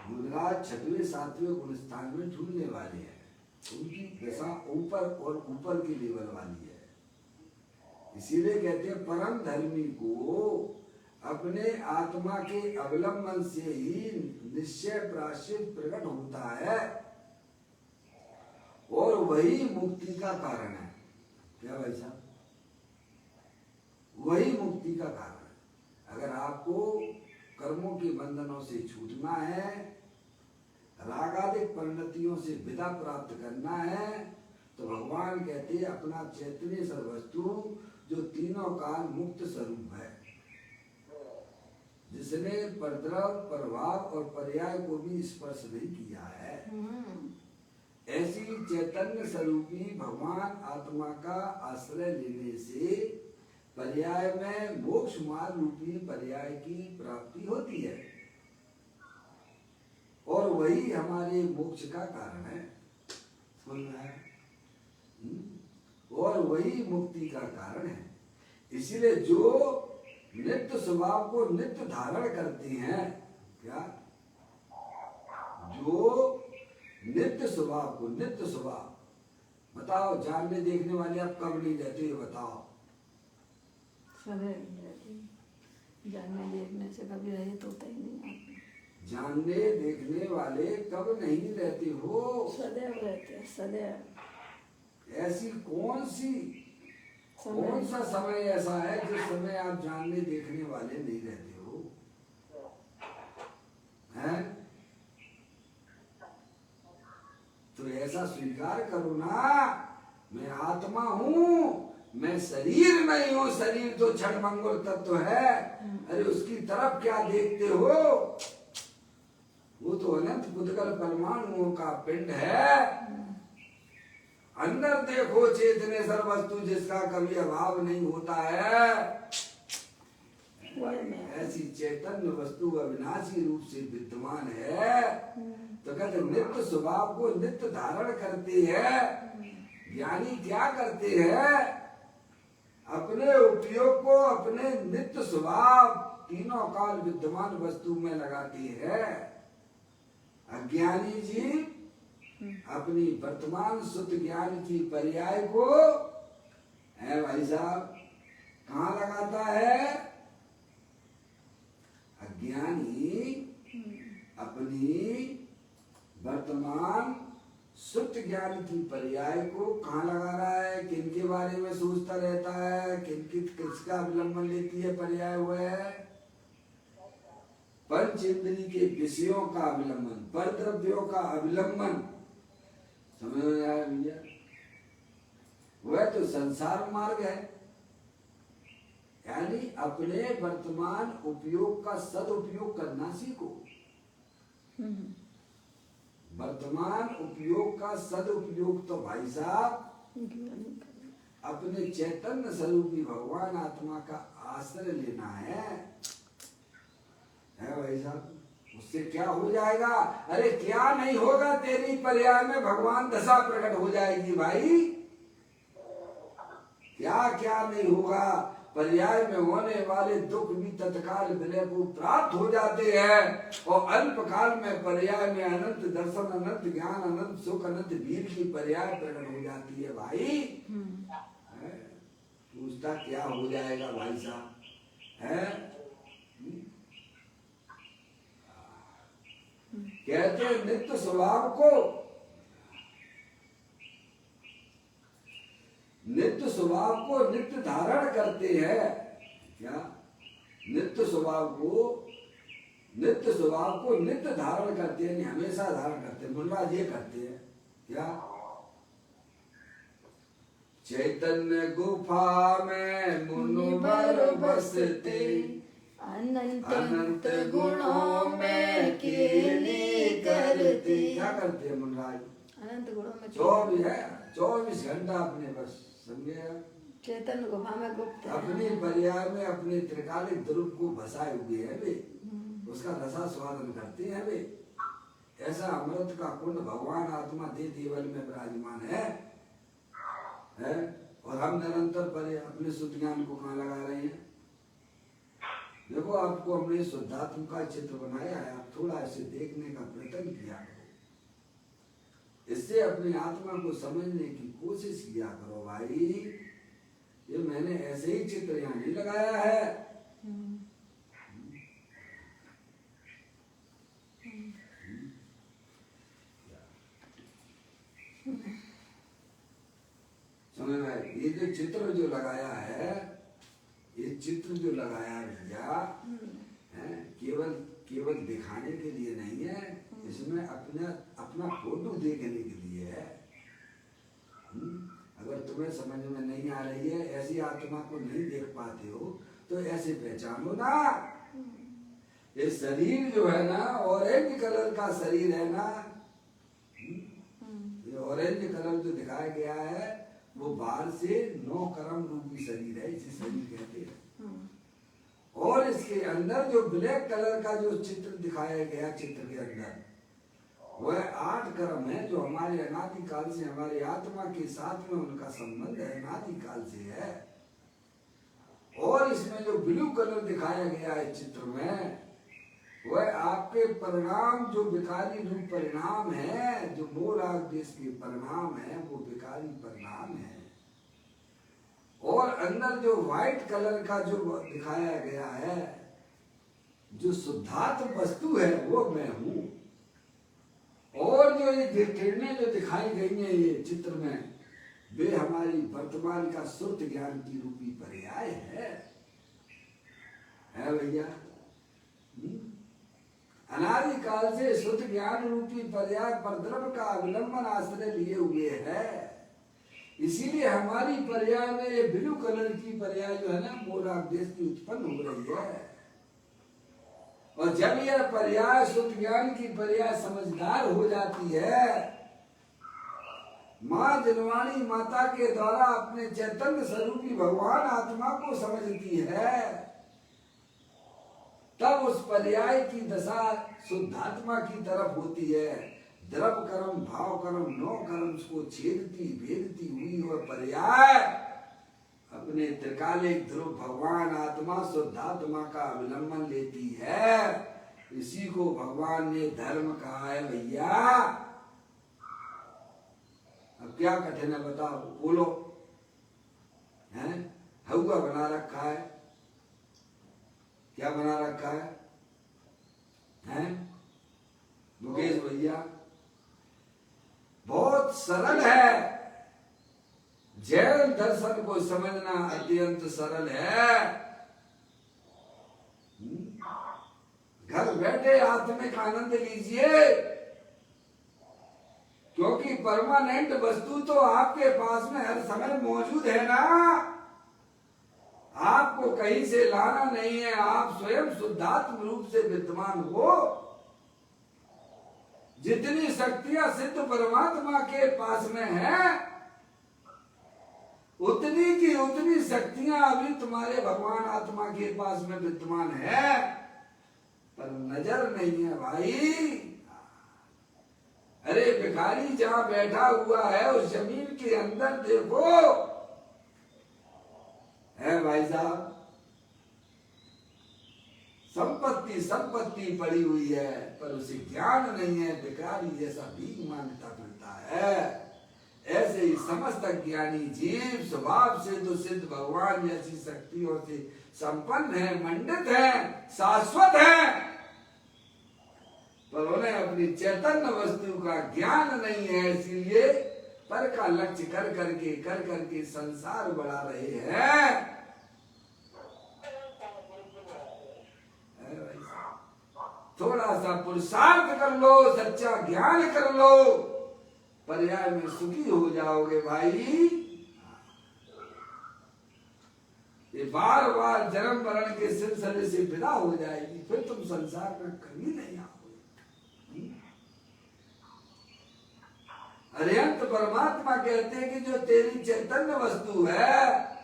मुनिराज छठवें सातवें गुणस्थान में ढूंढने वाले हैं। उनकी दशा ऊपर और ऊपर की लेवल वाली है। इसीलिए कहते हैं परम धर्मी को अपने आत्मा के अवलंबन से ही निश्चय प्रायश्चित प्रकट होता है और वही मुक्ति का कारण है। क्या भाई साहब? वही मुक्ति का कारण है। अगर आपको कर्मों के बंधनों से छूटना है, रागादिक परिणतियों से विदा प्राप्त करना है, तो भगवान कहते हैं अपना चैतन्य सर्वस्तु जो तीनों काल मुक्त स्वरूप है, जिसने परद्रव प्रभाव और पर्याय को भी स्पर्श नहीं किया है, ऐसी चैतन्य स्वरूपी भगवान आत्मा का आश्रय लेने से पर्याय में मोक्ष मार्ग रूपी पर्याय की प्राप्ति होती है और वही हमारे मोक्ष का कारण है। समझ में आया? और वही मुक्ति का कारण है। इसीलिए जो नित्य स्वभाव को नित्य धारण करते हैं, क्या? जो नित्य स्वभाव को, नित्य स्वभाव बताओ, जानने देखने वाले आप कब नहीं रहते बताओ? सदैव रहते। जानने देखने से कभी रहित होता ही नहीं आप। जानने देखने वाले कब नहीं रहते हो? सदैव रहते हैं, सदैव। ऐसी कौन सा समय ऐसा है जिस समय आप जानने देखने वाले नहीं रहते हो? हैं? तो ऐसा स्वीकार करो ना, मैं आत्मा हूँ, मैं शरीर नहीं हूँ। शरीर तो क्षण मंगल तत्व है। अरे उसकी तरफ क्या देखते हो? वो तो अनंत पुद्गल परमाणुओं का पिंड है। अंदर देखो चेतने सर्वस्तु जिसका कभी अभाव नहीं होता है। ऐसी चैतन्य वस्तु अविनाशी रूप से विद्यमान है। तो कहते नित्य स्वभाव को नित्य धारण करती है। ज्ञानी क्या करते हैं? अपने उपयोग को अपने नित्य स्वभाव तीनों काल विद्यमान वस्तु में लगाती है। अज्ञानी जी अपनी वर्तमान शुद्ध ज्ञान की पर्याय को है भाई साहब कहाँ लगाता है? अज्ञानी अपनी वर्तमान शुद्ध ज्ञान की पर्याय को कहाँ लगा रहा है? किनके बारे में सोचता रहता है? किसका अवलंबन लेती है पर्याय? वो है पंच इंद्री के विषयों का अवलंबन, परद्रव्यों का अवलंबन। समझ में आया भैया? वह तो संसार मार्ग है। यानी अपने वर्तमान उपयोग का सदुपयोग करना सीखो। वर्तमान उपयोग का सदुपयोग तो भाई साहब अपने चैतन्य स्वरूपी भगवान आत्मा का आश्रय लेना है भाई साहब। उससे क्या हो जाएगा? अरे क्या नहीं होगा? तेरी पर्याय में भगवान दशा प्रकट हो जाएगी भाई। क्या क्या नहीं होगा? पर्याय में होने वाले दुख भी तत्काल विलय को प्राप्त हो जाते हैं और अल्प काल में पर्याय में अनंत दर्शन, अनंत ज्ञान, अनंत सुख, अनंत वीर की पर्याय प्रकट हो जाती है भाई। पूछता क्या हो जाएगा भाई साहब? है कहते हैं नित्य स्वभाव को, नित्य स्वभाव को नित्य धारण करते हैं। क्या? नित्य स्वभाव को नित्य धारण करते हैं, हमेशा धारण करते हैं। मुनराज ये करते हैं क्या? चैतन्य गुफा में मुनिवर बसते, अनंत गुणों में केली करते। क्या करते हैं मुनराज? अनंत गुणों में 24 घंटा अपने बस समझे चैतन्य गुफा में गुप्त अपनी पर्याय में अपने त्रिकालिक ध्रुव को बसाए हुए है वे। उसका रसा स्वादन करते हैं वे। ऐसा अमृत का कुंड भगवान आत्मा दे देवल में विराजमान है? और हम निरंतर पर अपने शुद्ध ज्ञान को कहाँ लगा रहे हैं? देखो आपको हमने शुद्धात्म का चित्र बनाया है, आप थोड़ा इसे देखने का प्रयत्न किया करो। इससे अपनी आत्मा को समझने की कोशिश किया करो भाई। ये मैंने ऐसे ही चित्र यहाँ नहीं लगाया है। समझ में? ये जो चित्र जो लगाया है, ये चित्र जो लगाया भैया केवल दिखाने के लिए नहीं है, इसमें अपना फोटो देखने के लिए है। अगर तुम्हें समझ में नहीं आ रही है, ऐसी आत्मा को नहीं देख पाते हो, तो ऐसे पहचानो ना। ये शरीर जो है ना, ऑरेंज कलर का शरीर है ना, ये ऑरेंज कलर जो दिखाया गया है वो बाहर से 9 कर्म रूपी शरीर है, इसे शरीर कहते हैं। और इसके अंदर जो ब्लैक कलर का जो चित्र दिखाया गया, चित्र के अंदर वह 8 कर्म है जो हमारे अनादि काल से हमारे आत्मा के साथ में उनका संबंध है, अनादि काल से है। और इसमें जो ब्लू कलर दिखाया गया है चित्र में, वह आपके परिणाम जो विकारी रूप परिणाम है, जो मोराग देश के परिणाम है, वो विकारी परिणाम है। और अंदर जो व्हाइट कलर का जो दिखाया गया है, जो शुद्धात्म वस्तु है, वो मैं हूं। और जो ये किरणें जो दिखाई गई हैं ये चित्र में, वे हमारी वर्तमान का शुद्ध ज्ञान की रूपी पर्याय है भैया। अनादि काल से शुद्ध ज्ञान रूपी पर्याय परद्रव्य का अवलंबन आश्रय लिए हुए है। इसीलिए हमारी पर्याय में ये ब्लू कलर की पर्याय जो है ना, मोराग देश की उत्पन्न हो रही है। और जब यह पर्याय शुद्ध ज्ञान की पर्याय समझदार हो जाती है, माँ जनवाणी माता के द्वारा अपने चैतन्य स्वरूपी भगवान आत्मा को समझती है, तब उस पर्याय की दशा शुद्धात्मा की तरफ होती है। द्रव कर्म भाव कर्म नौ कर्म को छेदती भेदती हुई वह पर्याय अपने त्रिकालिक ध्रुव भगवान आत्मा शुद्धात्मा का अवलंबन लेती है। इसी को भगवान ने धर्म कहा है भैया। अब क्या कठिन है बताओ, बोलो। हैं हवा बना रखा है, क्या बना रखा है? हैं मुकेश भैया, बहुत सरल है। जैन दर्शन को समझना अत्यंत सरल है। घर बैठे आत्मिक आनंद लीजिए, क्योंकि परमानेंट वस्तु तो आपके पास में हर समय मौजूद है ना। आपको कहीं से लाना नहीं है, आप स्वयं शुद्धात्म रूप से विद्यमान हो। जितनी शक्तियां सिद्ध परमात्मा के पास में है, उतनी की उतनी शक्तियां अभी तुम्हारे भगवान आत्मा के पास में विद्यमान है, पर नजर नहीं है भाई। अरे भिखारी जहां बैठा हुआ है उस जमीन के अंदर देखो, है भाई साहब, संपत्ति संपत्ति पड़ी हुई है, पर उसे ज्ञान नहीं है। भिखारी जैसा भीख मांगता फिरता है। ऐसे ही समस्त ज्ञानी जीव स्वभाव से तो सिद्ध भगवान जैसी शक्तियों से संपन्न है, मंडित है, शाश्वत है, पर उन्हें अपनी चैतन्य वस्तु का ज्ञान नहीं है। इसीलिए पर का लक्ष्य कर करके संसार बढ़ा रहे हैं। थोड़ा सा पुरुषार्थ कर लो, सच्चा ज्ञान कर लो, पर्याय में सुखी हो जाओगे भाई। ये बार बार जन्म मरण के सिलसिले से विदा हो जाएगी, फिर तुम संसार में कभी नहीं आओगे। अरिहंत परमात्मा कहते हैं कि जो तेरी चैतन्य वस्तु है,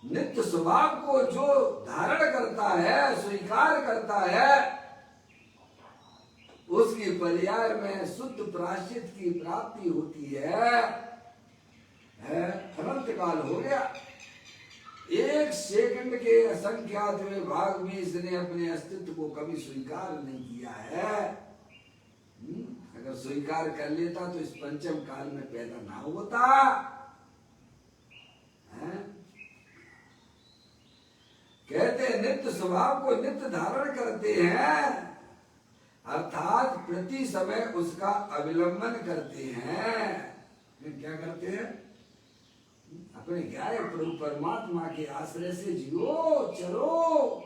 नित्य स्वभाव को जो धारण करता है, स्वीकार करता है, उसकी पर्याय में शुद्ध प्रायश्चित की प्राप्ति होती है। अनंत काल हो गया, एक सेकंड के असंख्यात में भाग में इसने अपने अस्तित्व को कभी स्वीकार नहीं किया है। अगर स्वीकार कर लेता तो इस पंचम काल में पैदा ना होता। कहते हैं नित्य स्वभाव को नित्य धारण करते हैं, अर्थात प्रति समय उसका अवलंबन करते हैं। क्या करते हैं? अपने ज्ञान प्रभु परमात्मा के आश्रय से जियो, चलो।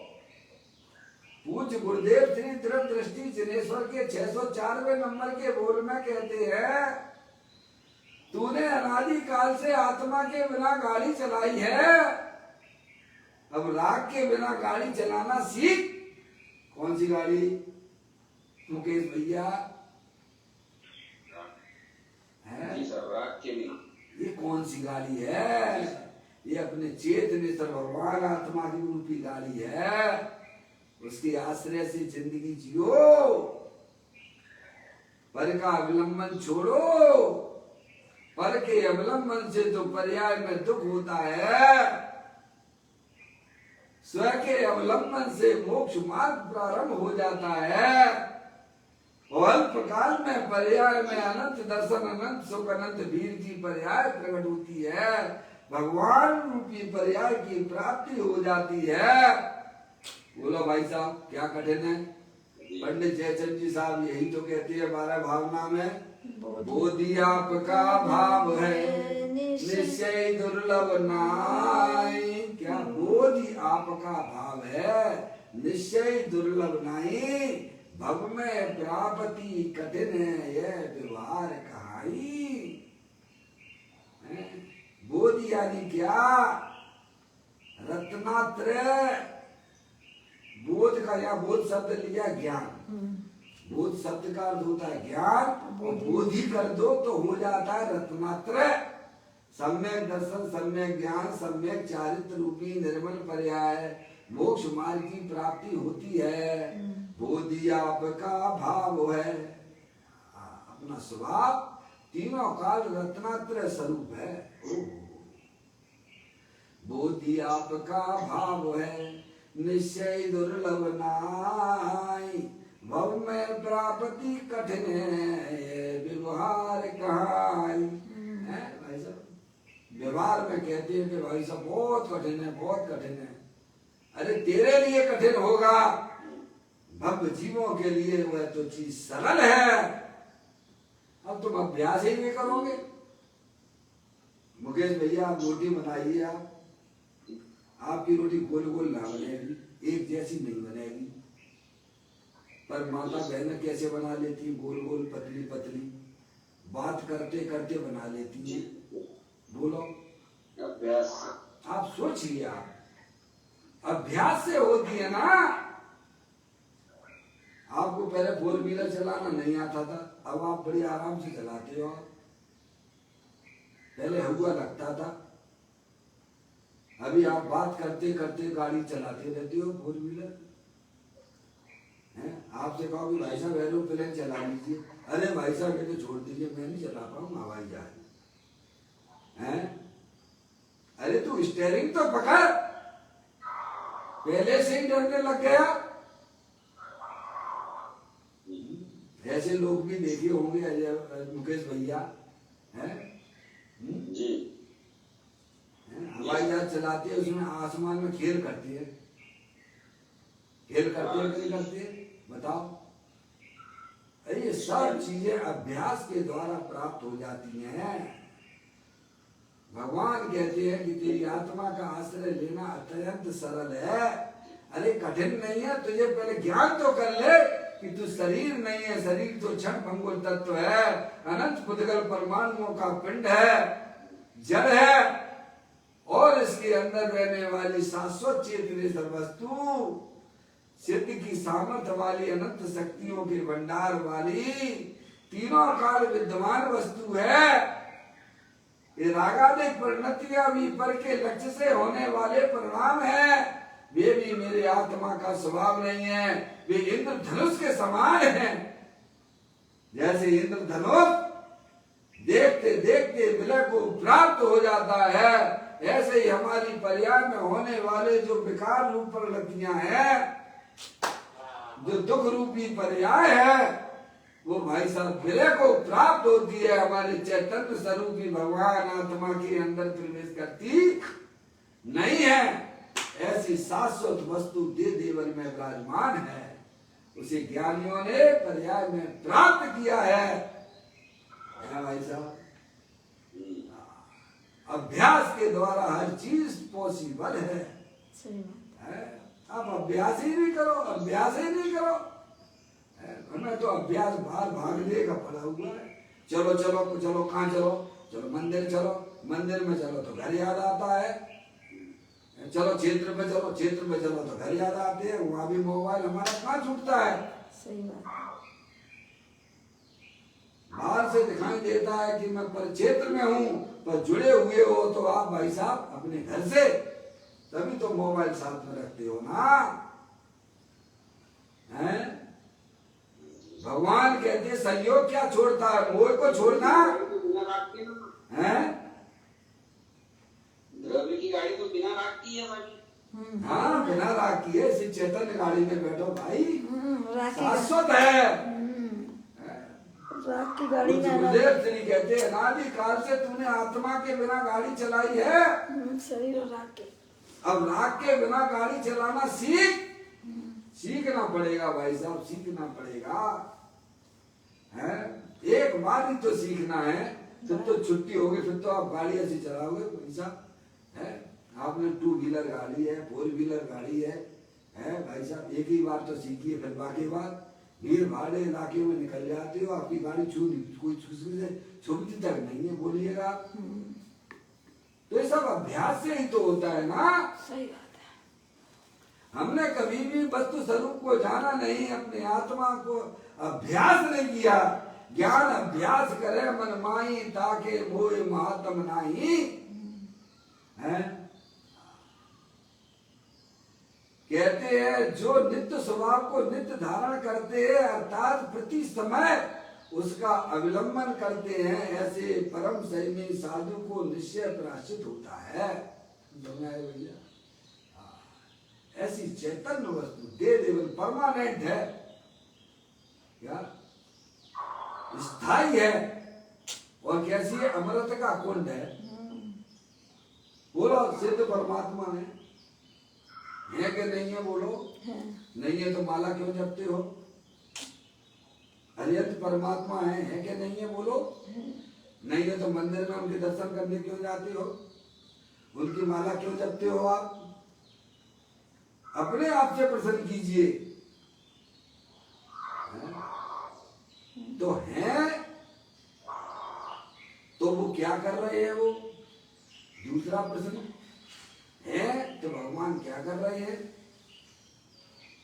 पूज्य गुरुदेव श्री दृढ़ दृष्टि जिनेश्वर के 604वें नंबर के बोल में कहते हैं, तूने अनादि काल से आत्मा के बिना गाड़ी चलाई है, अब राग के बिना गाड़ी चलाना सीख। कौन सी गाड़ी मुकेश भैया? जी सर, राग के लिए। ये कौन सी गाड़ी है? ये अपने चेतन भगवान आत्मा की रूपी गाड़ी है। उसके आश्रय से जिंदगी जियो, पर का अवलंबन छोड़ो। पर के अवलंबन से तो पर्याय में दुख होता है, स्व के अवलंबन से मोक्ष मार्ग प्रारंभ हो जाता है। और अल्प काल में पर्याय में अनंत दर्शन, अनंत सुख, अनंत वीर की पर्याय प्रकट होती है। भगवान रूपी पर्याय की प्राप्ति हो जाती है। बोलो भाई साहब, क्या कठिन है? पंडित जयचंद जी साहब यही तो कहते हैं 12 भावना में, बोधि आपका भाव है निश्चय दुर्लभ नाई। क्या बोधि आपका भाव है, निश्चय दुर्लभ नाई। भव में प्राप्ति कठिन है, यह व्यवहार कहाई। बोधि यानी क्या? रत्नात्रय। बोध का या बोध शब्द लिया ज्ञान, बोध शब्द का अर्थ होता है ज्ञान, और बोधि कर दो तो हो जाता है रत्नात्रय। सम्यक दर्शन, सम्यक ज्ञान, सम्यक चारित्र रूपी निर्मल पर्याय मोक्ष मार्ग की प्राप्ति होती है। बोधि आपका भाव है। अपना स्वभाव तीनों काल रत्नात्रय स्वरूप है। बोधि आपका भाव है निश्चय दुर्लभ नाई, भव में प्राप्ति कठिन है व्यवहार कहाई। भाई साहब व्यवहार में कहते हैं कि भाई साहब बहुत कठिन है, बहुत कठिन है। अरे तेरे लिए कठिन होगा, भव्य जीवों के लिए वह तो चीज सरल है। अब तुम अभ्यास ही नहीं करोगे। मुकेश भैया आप रोटी बनाइए, आपकी रोटी गोल गोल ना बनेगी, एक जैसी नहीं बनेगी। पर माता बहन कैसे बना लेती है, गोल गोल पतली पतली, बात करते करते बना लेती है। बोलो अभ्यास। आप सोचिए, आप अभ्यास से होती है ना। आपको पहले 4 व्हीलर चलाना नहीं आता था, अब आप बड़ी आराम से चलाते हो। पहले हुआ लगता था, अभी आप बात करते करते गाड़ी चलाते रहते हो 4 व्हीलर। आपसे कहो कि भाई साहब एरोप्लेन चला लीजिए, अरे भाई साहब ये तो छोड़ दीजिए, मैं नहीं चला पाऊंगा हवाई जहाज। अरे तू स्टेयरिंग तो पकड़, पहले से ही डरने लग गया। ऐसे लोग भी देखे होंगे मुकेश भैया, हैं जी। हवाई जहाज चलाते हैं, उसमें आसमान में खेल करते हैं, खेल करते हैं, नहीं करते बताओ। अरे ये सब चीजें अभ्यास के द्वारा प्राप्त हो जाती हैं। भगवान कहते हैं कि तेरी आत्मा का आश्रय लेना अत्यंत सरल है। अरे कठिन नहीं है, तुझे पहले ज्ञान तो कर ले कि तू शरीर नहीं है, शरीर तो क्षण भंगुर तत्व है, अनंत पुद्गल परमाणुओं का पिंड है, जड़ है, और इसके अंदर रहने वाली शाश्वत चेतनेश्वर वस्तु, सिद्ध की सामर्थ्य वाली, अनंत शक्तियों के भंडार वाली, तीनों काल विद्यमान वस्तु है। ये रागादिक परिणतियां भी पर के लक्ष्य से होने वाले परिणाम है। वे भी मेरे आत्मा का स्वभाव नहीं है, वे इंद्रधनुष के समान हैं। जैसे इंद्रधनुष देखते देखते विलय को प्राप्त हो जाता है, ऐसे ही हमारी पर्याय में होने वाले जो विकार रूप परिणतियां हैं, जो दुख रूपी पर्याय है, वो भाई साहब विलय को प्राप्त होती है। हमारे चैतन्य स्वरूपी भगवान आत्मा के अंदर प्रवेश करती नहीं है। ऐसी शाश्वत वस्तु दे देवर में विराजमान है, उसे ज्ञानियों ने पर्याय में प्राप्त किया है भाई साहब। अभ्यास के द्वारा हर चीज पॉसिबल है। सही बात है? आप अभ्यास ही नहीं करो, अभ्यास ही नहीं करो। हमें तो अभ्यास बाहर भागने का पड़ा हुआ है। चलो चलो चलो, कहाँ चलो, चलो मंदिर चलो, मंदिर में चलो तो घर याद आता है, चलो क्षेत्र में चलो, क्षेत्र में चलो तो घर याद आते हैं। वहां भी मोबाइल हमारा कहाँ छूटता है। सही बात। बाहर से दिखाई देता है कि मैं परिक्षेत्र में हूँ, पर जुड़े हुए हो तो आप भाई साहब अपने घर से, तभी तो मोबाइल साथ में रखते हो ना। हैं? भगवान कहते संयोग क्या छोड़ता है, मोह को छोड़ना है। द्रव्य की गाड़ी तो बिना राग की है भाई। हाँ बिना राग की है। इसी चैतन्य गाड़ी में बैठो भाई, शाश्वत है। राग की गाड़ी में गुरुदेव श्री कहते हैं अनादि काल से तूने आत्मा के बिना गाड़ी चलाई है, शरीर और राग के। अब राग के बिना गाड़ी चलाना सीखना पड़ेगा भाई साहब, सीखना पड़ेगा। है एक बार ही तो सीखना है, फिर तो छुट्टी होगी, फिर तो आप गाड़ी ऐसी चलाओगे भाई साहब। है आपने 2 व्हीलर गाड़ी है, 4 व्हीलर गाड़ी है भाई साहब, एक ही बार तो सीखिए, फिर बाकी बार भीड़ भाड़े इलाके में निकल जाते हो, आपकी गाड़ी कोई छूटती तक नहीं है, बोलिएगा। तो ये सब अभ्यास से ही तो होता है ना। सही बात है। हमने कभी भी वस्तु स्वरूप को जाना नहीं, अपने आत्मा को अभ्यास नहीं किया। ज्ञान अभ्यास करे मन माई, ताके मोह महात्म नाही। है कहते हैं जो नित्य स्वभाव को नित्य धारण करते हैं, अर्थात प्रति समय उसका अवलंबन करते हैं, ऐसे परम संयमी साधु को निश्चय प्रायश्चित होता है। समझ आए भैया? ऐसी चैतन्य वस्तु दे देवल परमानेंट है, क्या स्थायी है, और कैसी है? अमृत का कुंड है। बोलो सिद्ध परमात्मा है कि नहीं है? बोलो नहीं है तो माला क्यों जपते हो? अरियंत परमात्मा है कि नहीं है? बोलो नहीं है तो मंदिर में उनके दर्शन करने क्यों जाते हो? उनकी माला क्यों जपते हो? आप अपने आप से प्रश्न कीजिए। तो है तो वो क्या कर रहे हैं? वो दूसरा प्रश्न है तो भगवान क्या कर रहे हैं?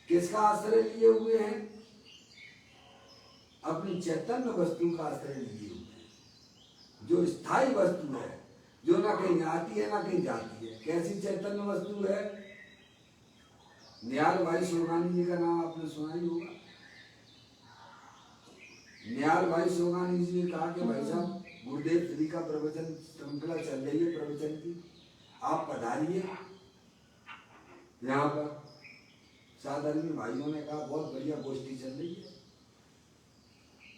किसका आश्रय लिए हुए हैं? अपनी चैतन्य वस्तु का आश्रय लिए हुए हैं, जो स्थायी वस्तु है, जो ना कहीं आती है ना कहीं जाती है। कैसी चैतन्य वस्तु है? निहाल भाई सोगानी जी का नाम आपने सुना ही होगा। निहाल भाई सोगानी जी ने कहा कि भाई साहब गुरुदेव श्री का प्रवचन श्रृंखला चल रही है, प्रवचन की, आप पधारिए यहाँ पर। साधारण भाइयों ने कहा बहुत बढ़िया गोष्ठी चल रही है।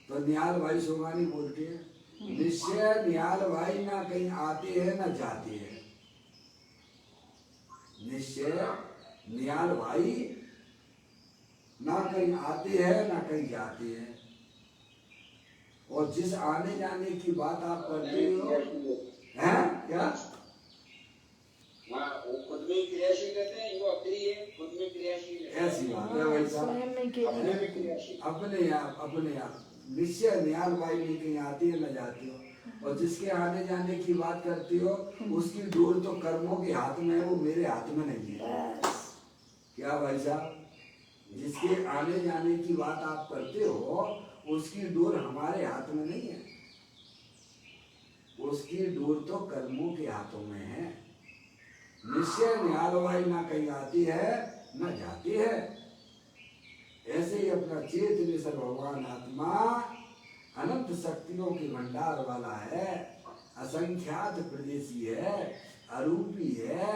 तो निहाल भाई सोगानी बोलते हैं निश्चय निहाल भाई ना कहीं आते हैं ना जाते हैं। निश्चय निहाल भाई ना कहीं आते हैं ना कहीं जाते हैं, और जिस आने जाने की बात आप करते हो हैं क्या? हाँ, वो खुद में क्रियाशील रहते हैं, जो अक्रिय है खुद में क्रियाशील है। ऐसी बात है भाई साहब, अपने आप निश्चय निहाल भाई नहीं कहीं आते हैं न जाते हो, और जिसके आने जाने की बात करती हो उसकी डोर तो कर्मों के हाथ में है, वो मेरे हाथ में नहीं है। क्या भाई साहब? जिसके आने जाने की बात आप करते हो उसकी डोर हमारे हाथ में नहीं है, उसकी डोर तो कर्मों के हाथों में है। निश्चय निहाल भाई ना कहीं आती है न जाती है। ऐसे ही अपना चेत निसर भगवान आत्मा अनंत शक्तियों के भंडार वाला है, असंख्यात प्रदेशी है, अरूपी है,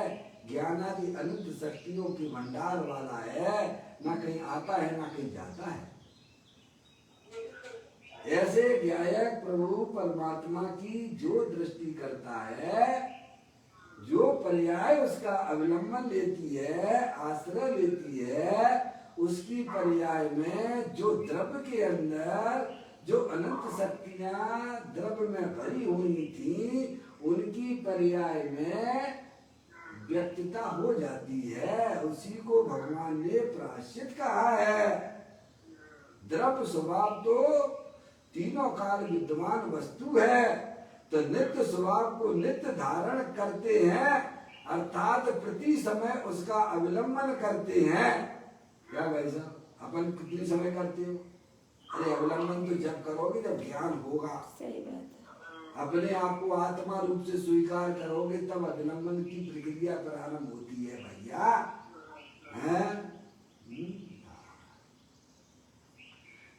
ज्ञानादि अनंत शक्तियों के भंडार वाला है, ना कहीं आता है ना कहीं जाता है। ऐसे ज्ञायक प्रभु परमात्मा की जो दृष्टि करता है, जो पर्याय उसका अवलंबन लेती है, आश्रय लेती है, उसकी पर्याय में जो द्रव्य के अंदर जो अनंत शक्तियां द्रव्य में भरी हुई थी, उनकी पर्याय में व्यक्तता हो जाती है। उसी को भगवान ने प्रायश्चित कहा है। द्रव्य स्वभाव तो तीनों काल विद्यमान वस्तु है, तो नित्य स्वभाव को नित्य धारण करते हैं, अर्थात प्रति समय उसका अवलंबन करते हैं। क्या भाई साहब, अपन कितने समय करते हो? अरे अवलंबन तो जब करोगे जब ज्ञान होगा। सही बात है। अपने आप को आत्मा रूप से स्वीकार करोगे तब अवलंबन की प्रक्रिया प्रारंभ होती है भैया।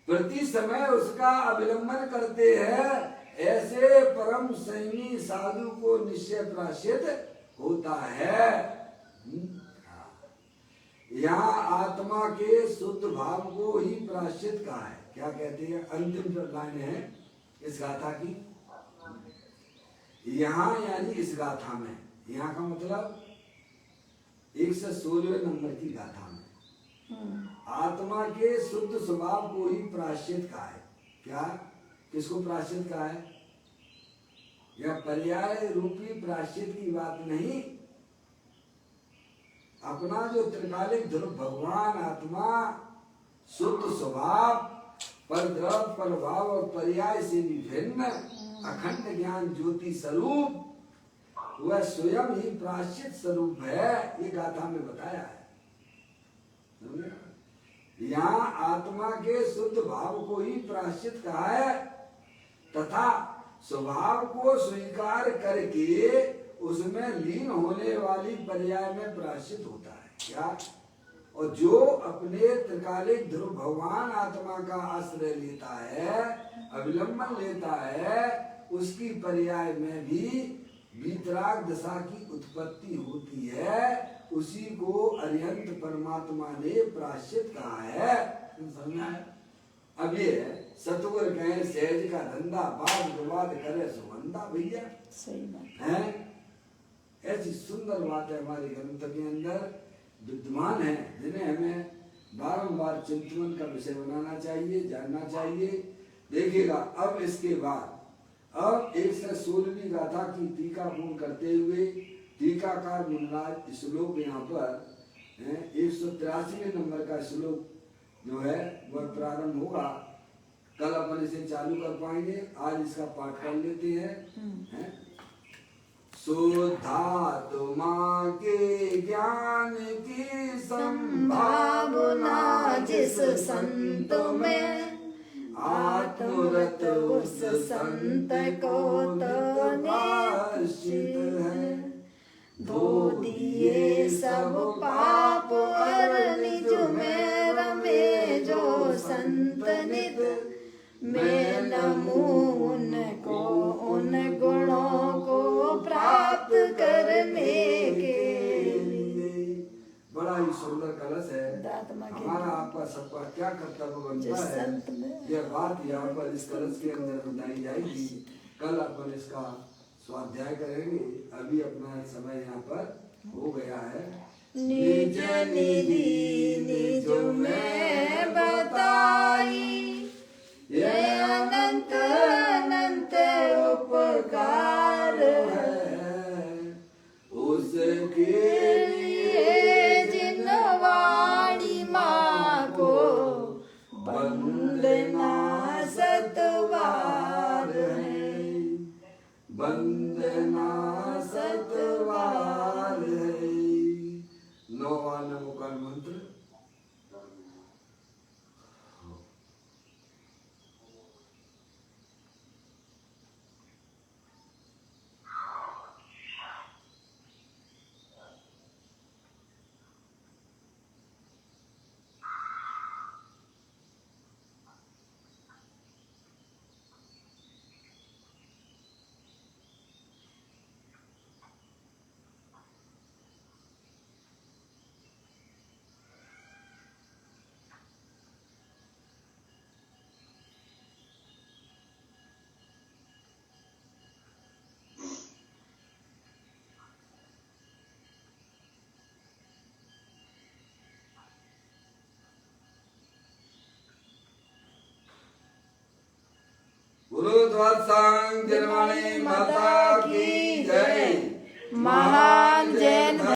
प्रति समय उसका अवलंबन करते हैं, ऐसे परम संयमी साधु को निश्चय प्रायश्चित होता है। यहाँ आत्मा के शुद्ध भाव को ही प्रायश्चित कहा है। क्या कहते हैं? अंतिम लाइन है इस गाथा की। यहाँ यानी इस गाथा में, यहाँ का मतलब 116वें नंबर की गाथा में आत्मा के शुद्ध स्वभाव को ही प्रायश्चित कहा है। क्या? किसको प्रायश्चित कहा है? यह पर्याय रूपी प्रायश्चित की बात नहीं, अपना जो त्रिकालिक ध्रुव भगवान आत्मा शुद्ध स्वभाव पर द्रव पर भाव और पर्याय से विभिन्न अखंड ज्ञान ज्योति स्वरूप, वह स्वयं ही प्रायश्चित स्वरूप है। ये गाथा में बताया है। यहाँ आत्मा के शुद्ध भाव को ही प्रायश्चित कहा है, तथा स्वभाव को स्वीकार करके उसमें लीन होने वाली पर्याय में प्रायश्चित होता है। क्या? और जो अपने त्रिकालिक ध्रुव भगवान आत्मा का आश्रय लेता है, अविलंबन लेता है उसकी पर्याय में भी वीतराग दशा की उत्पत्ति होती है। उसी को अरिहंत परमात्मा ने प्रायश्चित कहा है। समझा है? अब ये सतुवर कहे सहज का धंधा वाद विवाद करे सुगंधा भैया सही बात है। ऐसी सुंदर बात है हमारे ग्रंथ के अंदर विद्यमान है, जिन्हें हमें बारंबार चिंतन का विषय बनाना चाहिए, जानना चाहिए। देखिएगा अब इसके बाद अब 116वीं गाथा की टीका पूर्ण करते हुए टीकाकार मुनिराज श्लोक यहाँ पर 183वें नंबर का श्लोक जो है वह प्रारंभ होगा। कल अपन इसे चालू कर पाएंगे, आज इसका पाठ कर लेते हैं। शुद्धात्मा के ज्ञान की संभावना जिस संत में आत्मरत उस संत को तो निश्चित है। धो दिए सब पाप और निज में रमे जो संत नित मैं नमू उनको उन गुणों को प्राप्त करने के लिए। बड़ा ही सुंदर कलश है। हमारा आपका सबका क्या कर्तव्य बनता है, यह बात यहाँ पर इस कलश के अंदर बताई जाएगी। कल अपन इसका स्वाध्याय करेंगे। अभी अपना समय यहाँ पर हो गया है। निज निधि निज में बताई ये अनंत अनंत उपकार है उसके लिए जिन वाणी माँ को वंदना सतवार है, वंदना सतवार है। 9वां नमोकार मंत्र। गुरुद्वार सांग जन्माने माता की जय। महा